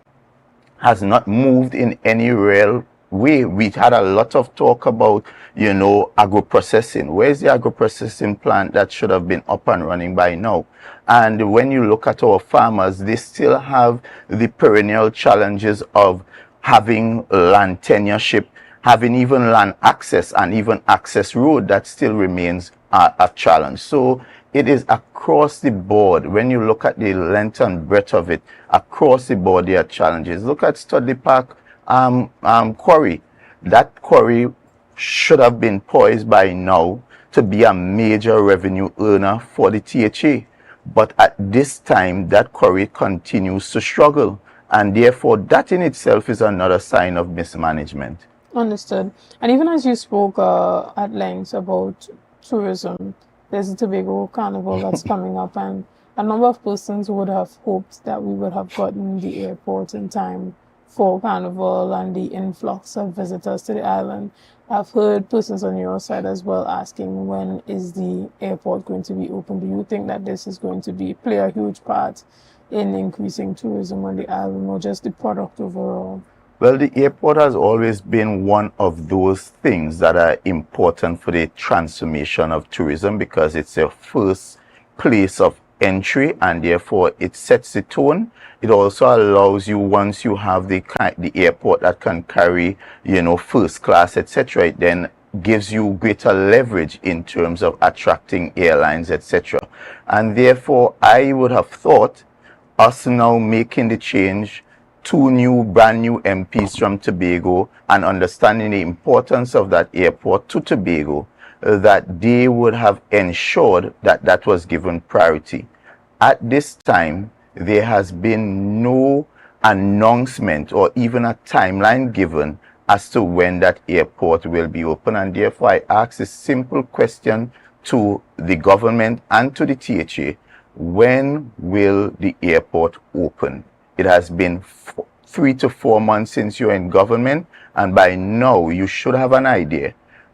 I: has not moved in any real way. We had a lot of talk about, agro-processing. Where's the agro-processing plant that should have been up and running by now? And when you look at our farmers, they still have the perennial challenges of having land tenureship, having even land access, and even access road that still remains a challenge. So it is across the board. When you look at the length and breadth of it, across the board there are challenges. Look at Studley Park quarry. That quarry should have been poised by now to be a major revenue earner for the THA. But at this time, that quarry continues to struggle. And therefore, that in itself is another sign of mismanagement.
Z: Understood. And even as you spoke at length about tourism, there's a Tobago Carnival that's coming up, and a number of persons would have hoped that we would have gotten the airport in time for Carnival and the influx of visitors to the island. I've heard persons on your side as well asking, when is the airport going to be open? Do you think that this is going to play a huge part in increasing tourism on the island, or just the product overall?
I: Well, the airport has always been one of those things that are important for the transformation of tourism, because it's a first place of entry, and therefore it sets the tone. It also allows you, once you have the airport that can carry, first class, etc., it then gives you greater leverage in terms of attracting airlines, etc. And therefore, I would have thought us now making the change, 2 brand new MPs from Tobago, and understanding the importance of that airport to Tobago, that they would have ensured that that was given priority. At this time, there has been no announcement or even a timeline given as to when that airport will be open. And therefore, I ask a simple question to the government and to the THA: when will the airport open? It has been 3 to 4 months since you're in government, and by now you should have an idea.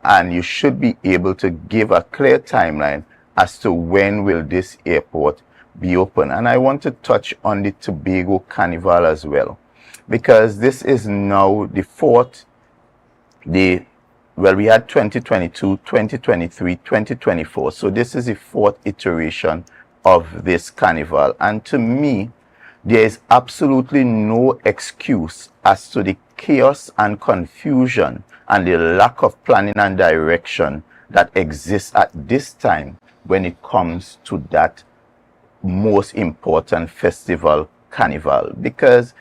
I: and you should be able to give a clear timeline as to when will this airport be open. And I want to touch on the Tobago Carnival as well, because this is now the fourth, we had 2022, 2023, 2024. So this is the fourth iteration of this carnival. And to me, there is absolutely no excuse as to the chaos and confusion and the lack of planning and direction that exists at this time when it comes to that most important festival, carnival. Because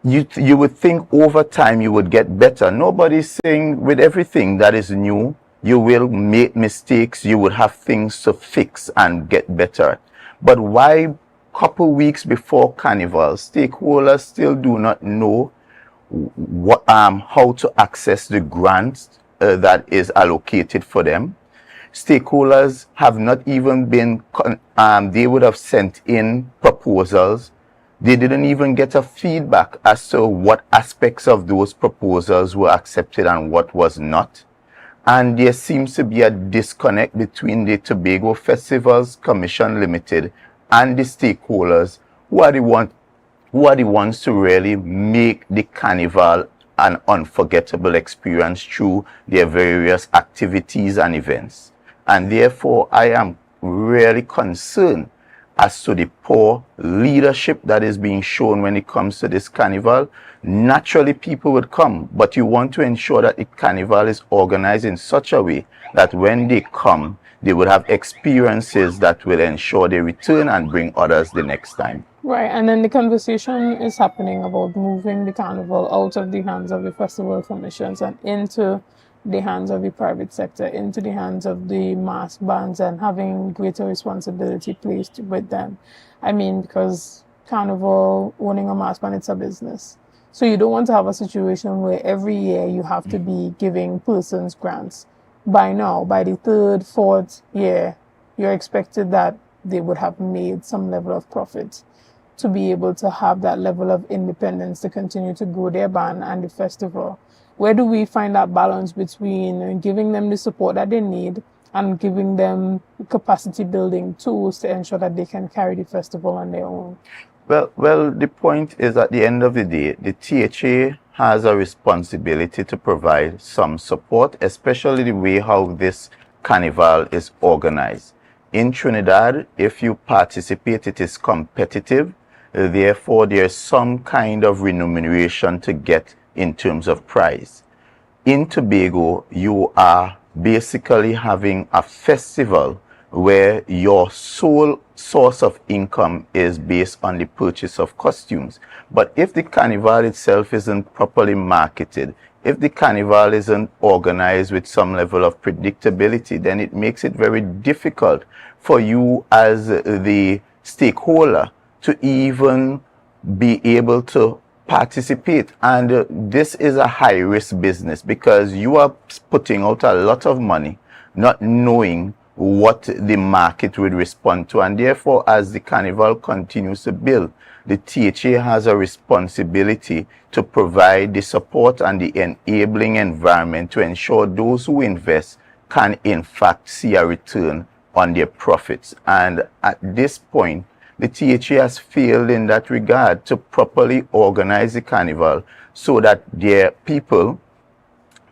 I: you would think over time you would get better. Nobody's saying with everything that is new, you will make mistakes, you would have things to fix and get better. But why couple weeks before carnival, stakeholders still do not know how to access the grants that is allocated for them? Stakeholders have not even been, they would have sent in proposals. They didn't even get a feedback as to what aspects of those proposals were accepted and what was not. And there seems to be a disconnect between the Tobago Festivals Commission Limited and the stakeholders who are the ones to really make the carnival an unforgettable experience through their various activities and events. And therefore, I am really concerned as to the poor leadership that is being shown when it comes to this carnival. Naturally, people would come, but you want to ensure that the carnival is organized in such a way that when they come, they would have experiences that will ensure they return and bring others the next time.
Z: Right, and then the conversation is happening about moving the carnival out of the hands of the festival commissions and into the hands of the private sector, into the hands of the mass bands, and having greater responsibility placed with them. I mean, because carnival, owning a mass band, it's a business. So you don't want to have a situation where every year you have to be giving persons grants. By now, by the third, fourth year, you're expected that they would have made some level of profit to be able to have that level of independence to continue to grow their band and the festival. Where do we find that balance between giving them the support that they need and giving them capacity building tools to ensure that they can carry the festival on their own?
I: Well, the point is, at the end of the day, the THA has a responsibility to provide some support, especially the way how this carnival is organized. In Trinidad, if you participate, it is competitive. Therefore, there's some kind of remuneration to get in terms of prize. In Tobago, you are basically having a festival where your sole source of income is based on the purchase of costumes. But if the carnival itself isn't properly marketed, if the carnival isn't organized with some level of predictability, then it makes it very difficult for you as the stakeholder to even be able to participate. And this is a high-risk business because you are putting out a lot of money, not knowing what the market would respond to. And therefore, as the carnival continues to build, the THA has a responsibility to provide the support and the enabling environment to ensure those who invest can in fact see a return on their profits. And at this point, the THA has failed in that regard to properly organize the carnival so that their people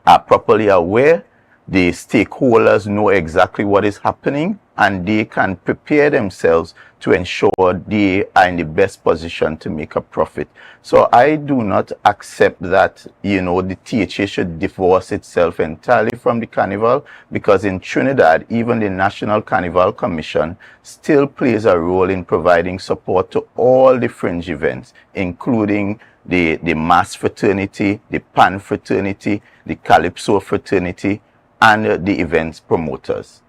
I: are properly aware, the stakeholders know exactly what is happening, and they can prepare themselves to ensure they are in the best position to make a profit. So I do not accept that, the THA should divorce itself entirely from the carnival, because in Trinidad, even the National Carnival Commission still plays a role in providing support to all the fringe events, including the Mass Fraternity, the Pan Fraternity, the Calypso Fraternity, and the events promoters.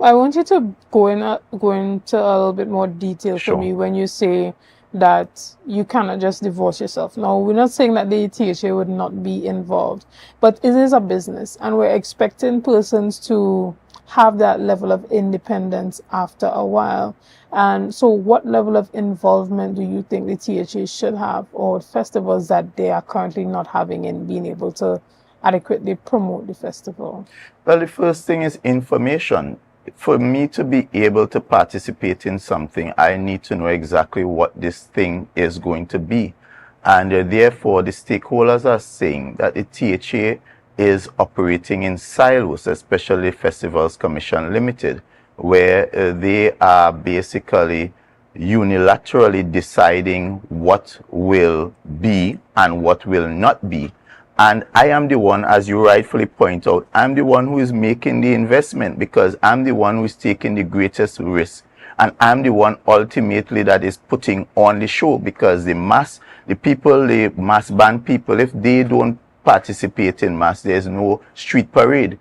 Z: I want you to go into a little bit more detail for me when you say that you cannot just divorce yourself. Now, we're not saying that the THA would not be involved, but it is a business, and we're expecting persons to have that level of independence after a while. And so what level of involvement do you think the THA should have, or festivals that they are currently not having, in being able to adequately promote the festival?
I: Well, the first thing is information. For me to be able to participate in something, I need to know exactly what this thing is going to be. And therefore, the stakeholders are saying that the THA is operating in silos, especially Festivals Commission Limited, where they are basically unilaterally deciding what will be and what will not be. And I am the one, as you rightfully point out, I'm the one who is making the investment because I'm the one who is taking the greatest risk. And I'm the one ultimately that is putting on the show because the mass band people, if they don't participate in mass, there's no street parade.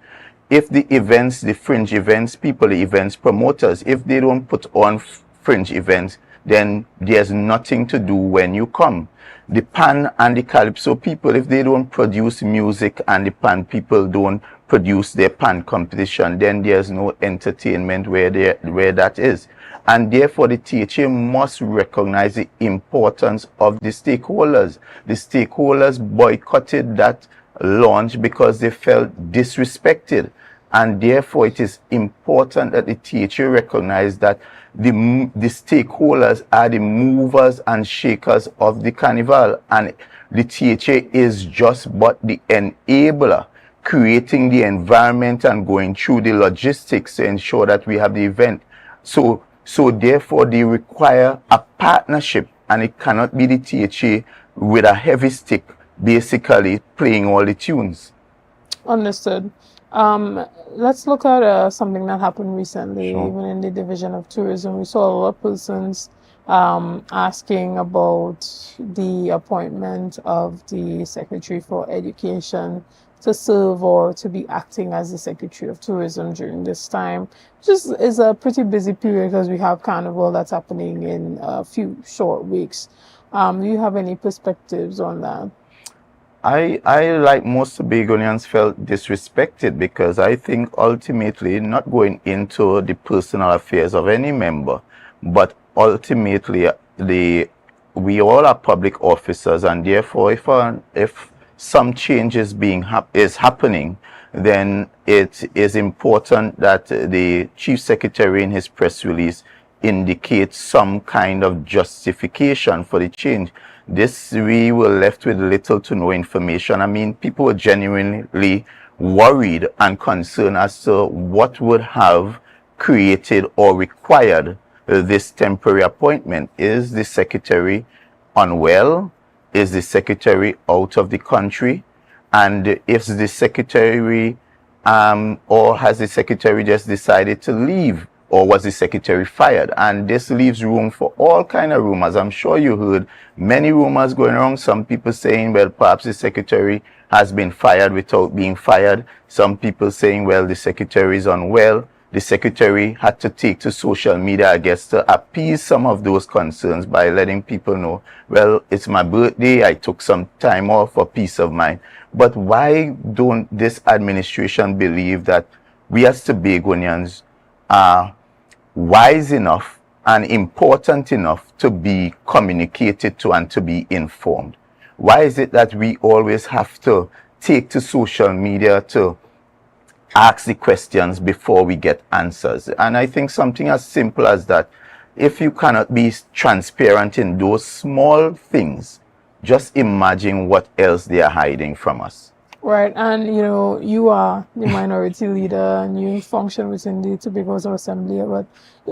I: If the events, the fringe events people, the events promoters, if they don't put on fringe events, then there's nothing to do when you come. The pan and the calypso people, if they don't produce music and the pan people don't produce their pan competition, then there's no entertainment where that is. And therefore, the THA must recognize the importance of the stakeholders. The stakeholders boycotted that launch because they felt disrespected. And therefore, it is important that the THA recognize that the stakeholders are the movers and shakers of the carnival. And the THA is just but the enabler, creating the environment and going through the logistics to ensure that we have the event. So therefore, they require a partnership, and it cannot be the THA with a heavy stick, basically playing all the tunes.
Z: Understood. Let's look at something that happened recently,
I: Sure.
Z: even in the Division of Tourism. We saw a lot of persons asking about the appointment of the Secretary for Education to serve or to be acting as the Secretary of Tourism during this time. Just is a pretty busy period because we have Carnival that's happening in a few short weeks. Do you have any perspectives on that?
I: I, like most Tobagonians, felt disrespected because I think ultimately, not going into the personal affairs of any member, but ultimately we all are public officers, and therefore if some changes is happening, then it is important that the Chief Secretary in his press release indicates some kind of justification for the change. This, we were left with little to no information. I mean, people were genuinely worried and concerned as to what would have created or required this temporary appointment. Is the secretary unwell? Is the secretary out of the country? And if the secretary, or has the secretary just decided to leave? Or was the secretary fired? And this leaves room for all kind of rumors. I'm sure you heard many rumors going around. Some people saying, well, perhaps the secretary has been fired without being fired. Some people saying, well, the secretary is unwell. The secretary had to take to social media, I guess, to appease some of those concerns by letting people know, well, it's my birthday. I took some time off for peace of mind. But why don't this administration believe that we as Tobagonians are wise enough and important enough to be communicated to and to be informed? Why is it that we always have to take to social media to ask the questions before we get answers? And I think something as simple as that, if you cannot be transparent in those small things, just imagine what else they are hiding from us.
Z: Right, and you know, you are the minority leader and you function within the Tobago House of Assembly, but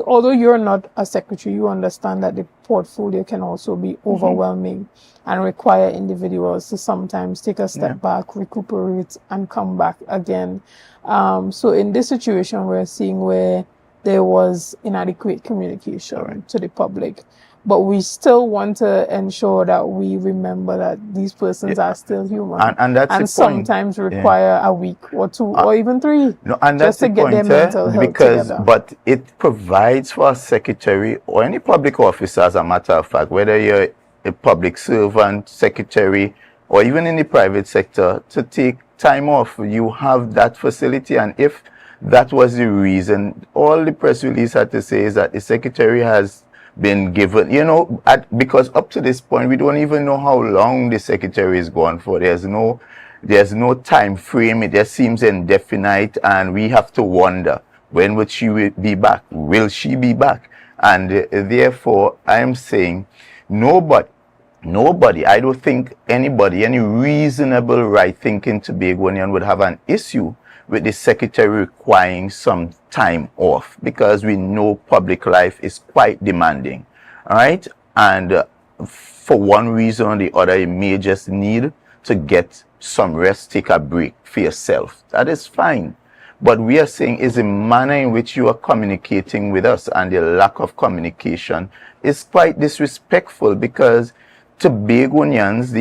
Z: although you're not a secretary, you understand that the portfolio can also be overwhelming and require individuals to sometimes take a step back, recuperate, and come back again. So in this situation, we're seeing where there was inadequate communication to the public. But we still want to ensure that we remember that these persons are still human,
I: and that's the point.
Z: Sometimes require a week or two or even 3
I: No, and
Z: just
I: that's
Z: to
I: the
Z: get
I: point,
Z: their mental health together.
I: But it provides for a secretary or any public officer, as a matter of fact, whether you're a public servant, secretary, or even in the private sector, to take time off. You have that facility, and if that was the reason, all the press release had to say is that the secretary has been given, you know, because up to this point, we don't even know how long the secretary is gone for. There's no There's no time frame. It just seems indefinite, and we have to wonder, when would she be back? Will she be back? And therefore, I am saying nobody, I don't think anybody, any reasonable right-thinking Tobagonian would have an issue with the secretary requiring some time off, because we know public life is quite demanding, all right? And for one reason or the other, you may just need to get some rest, take a break for yourself. That is fine. But we are saying is the manner in which you are communicating with us, and the lack of communication is quite disrespectful, because Tobagonians,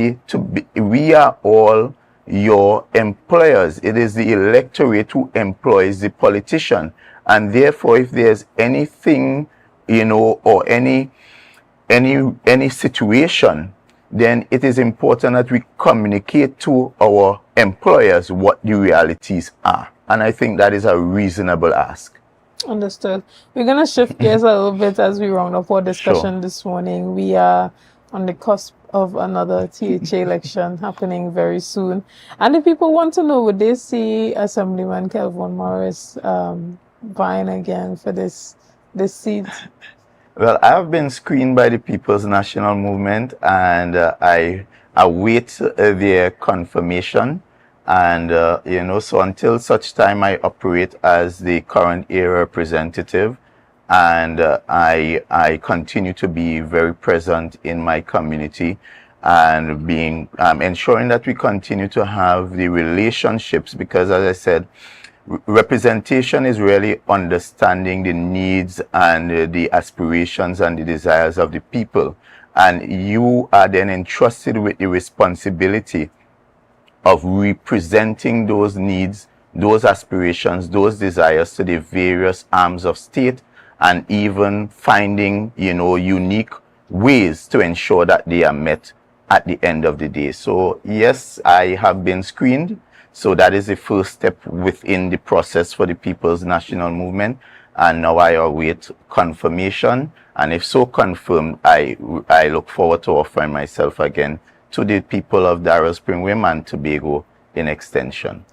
I: we are all your employers. It is the electorate who employs the politician. And therefore, if there's anything, or any situation, then it is important that we communicate to our employers what the realities are. And I think that is a reasonable ask.
Z: Understood. We're going to shift gears a little bit as we round up our discussion this morning. We are on the cusp of another THA election happening very soon. And if people want to know, would they see Assemblyman Kelvin Morris vying again for this seat?
I: Well, I have been screened by the People's National Movement, and I await their confirmation. And, so until such time, I operate as the current area representative, and I continue to be very present in my community, and ensuring that we continue to have the relationships, because, as I said, representation is really understanding the needs and the aspirations and the desires of the people. And you are then entrusted with the responsibility of representing those needs, those aspirations, those desires to the various arms of state, and even finding, unique ways to ensure that they are met at the end of the day. So yes, I have been screened. So that is the first step within the process for the People's National Movement. And now I await confirmation. And if so confirmed, I look forward to offering myself again to the people of Darrell Spring and Tobago in extension.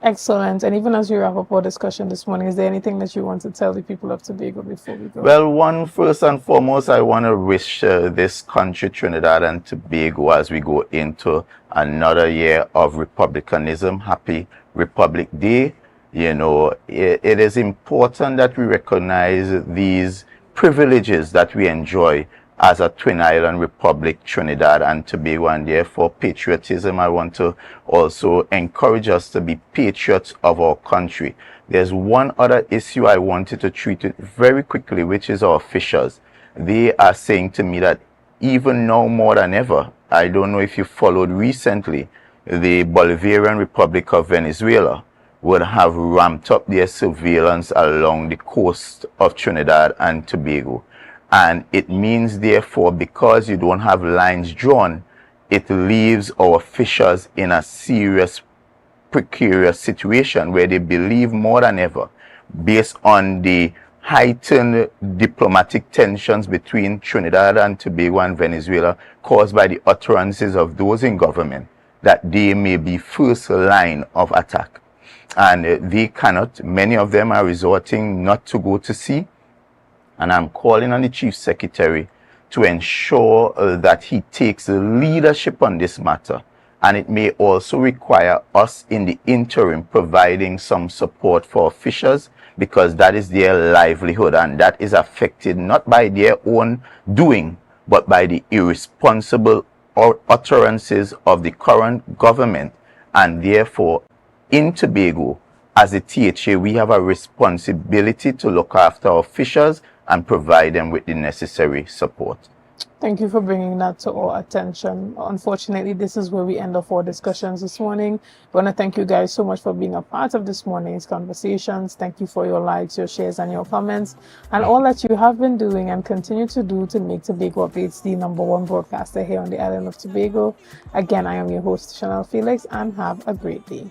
Z: Excellent. And even as we wrap up our discussion this morning, is there anything that you want to tell the people of Tobago before we go?
I: Well, first and foremost, I want to wish this country, Trinidad and Tobago, as we go into another year of republicanism, happy Republic Day. It is important that we recognize these privileges that we enjoy as a Twin Island Republic, Trinidad and Tobago, and therefore patriotism. I want to also encourage us to be patriots of our country. There's one other issue I wanted to treat it very quickly, which is our officials. They are saying to me that even now more than ever, I don't know if you followed recently, the Bolivarian Republic of Venezuela would have ramped up their surveillance along the coast of Trinidad and Tobago. And it means, therefore, because you don't have lines drawn, it leaves our officials in a serious, precarious situation where they believe more than ever, based on the heightened diplomatic tensions between Trinidad and Tobago and Venezuela caused by the utterances of those in government, that they may be first line of attack. And they cannot, many of them are resorting not to go to sea. And I'm calling on the Chief Secretary to ensure that he takes leadership on this matter. And it may also require us in the interim providing some support for officials, because that is their livelihood, and that is affected not by their own doing, but by the irresponsible utterances of the current government. And therefore, in Tobago, as a THA, we have a responsibility to look after our officials and provide them with the necessary support.
Z: Thank you for bringing that to our attention. Unfortunately, this is where we end off our discussions this morning. I want to thank you guys so much for being a part of this morning's conversations. Thank you for your likes, your shares, and your comments, and all that you have been doing and continue to do to make Tobago Updates the #1 broadcaster here on the island of Tobago. Again, I am your host, Chanel Felix, and have a great day.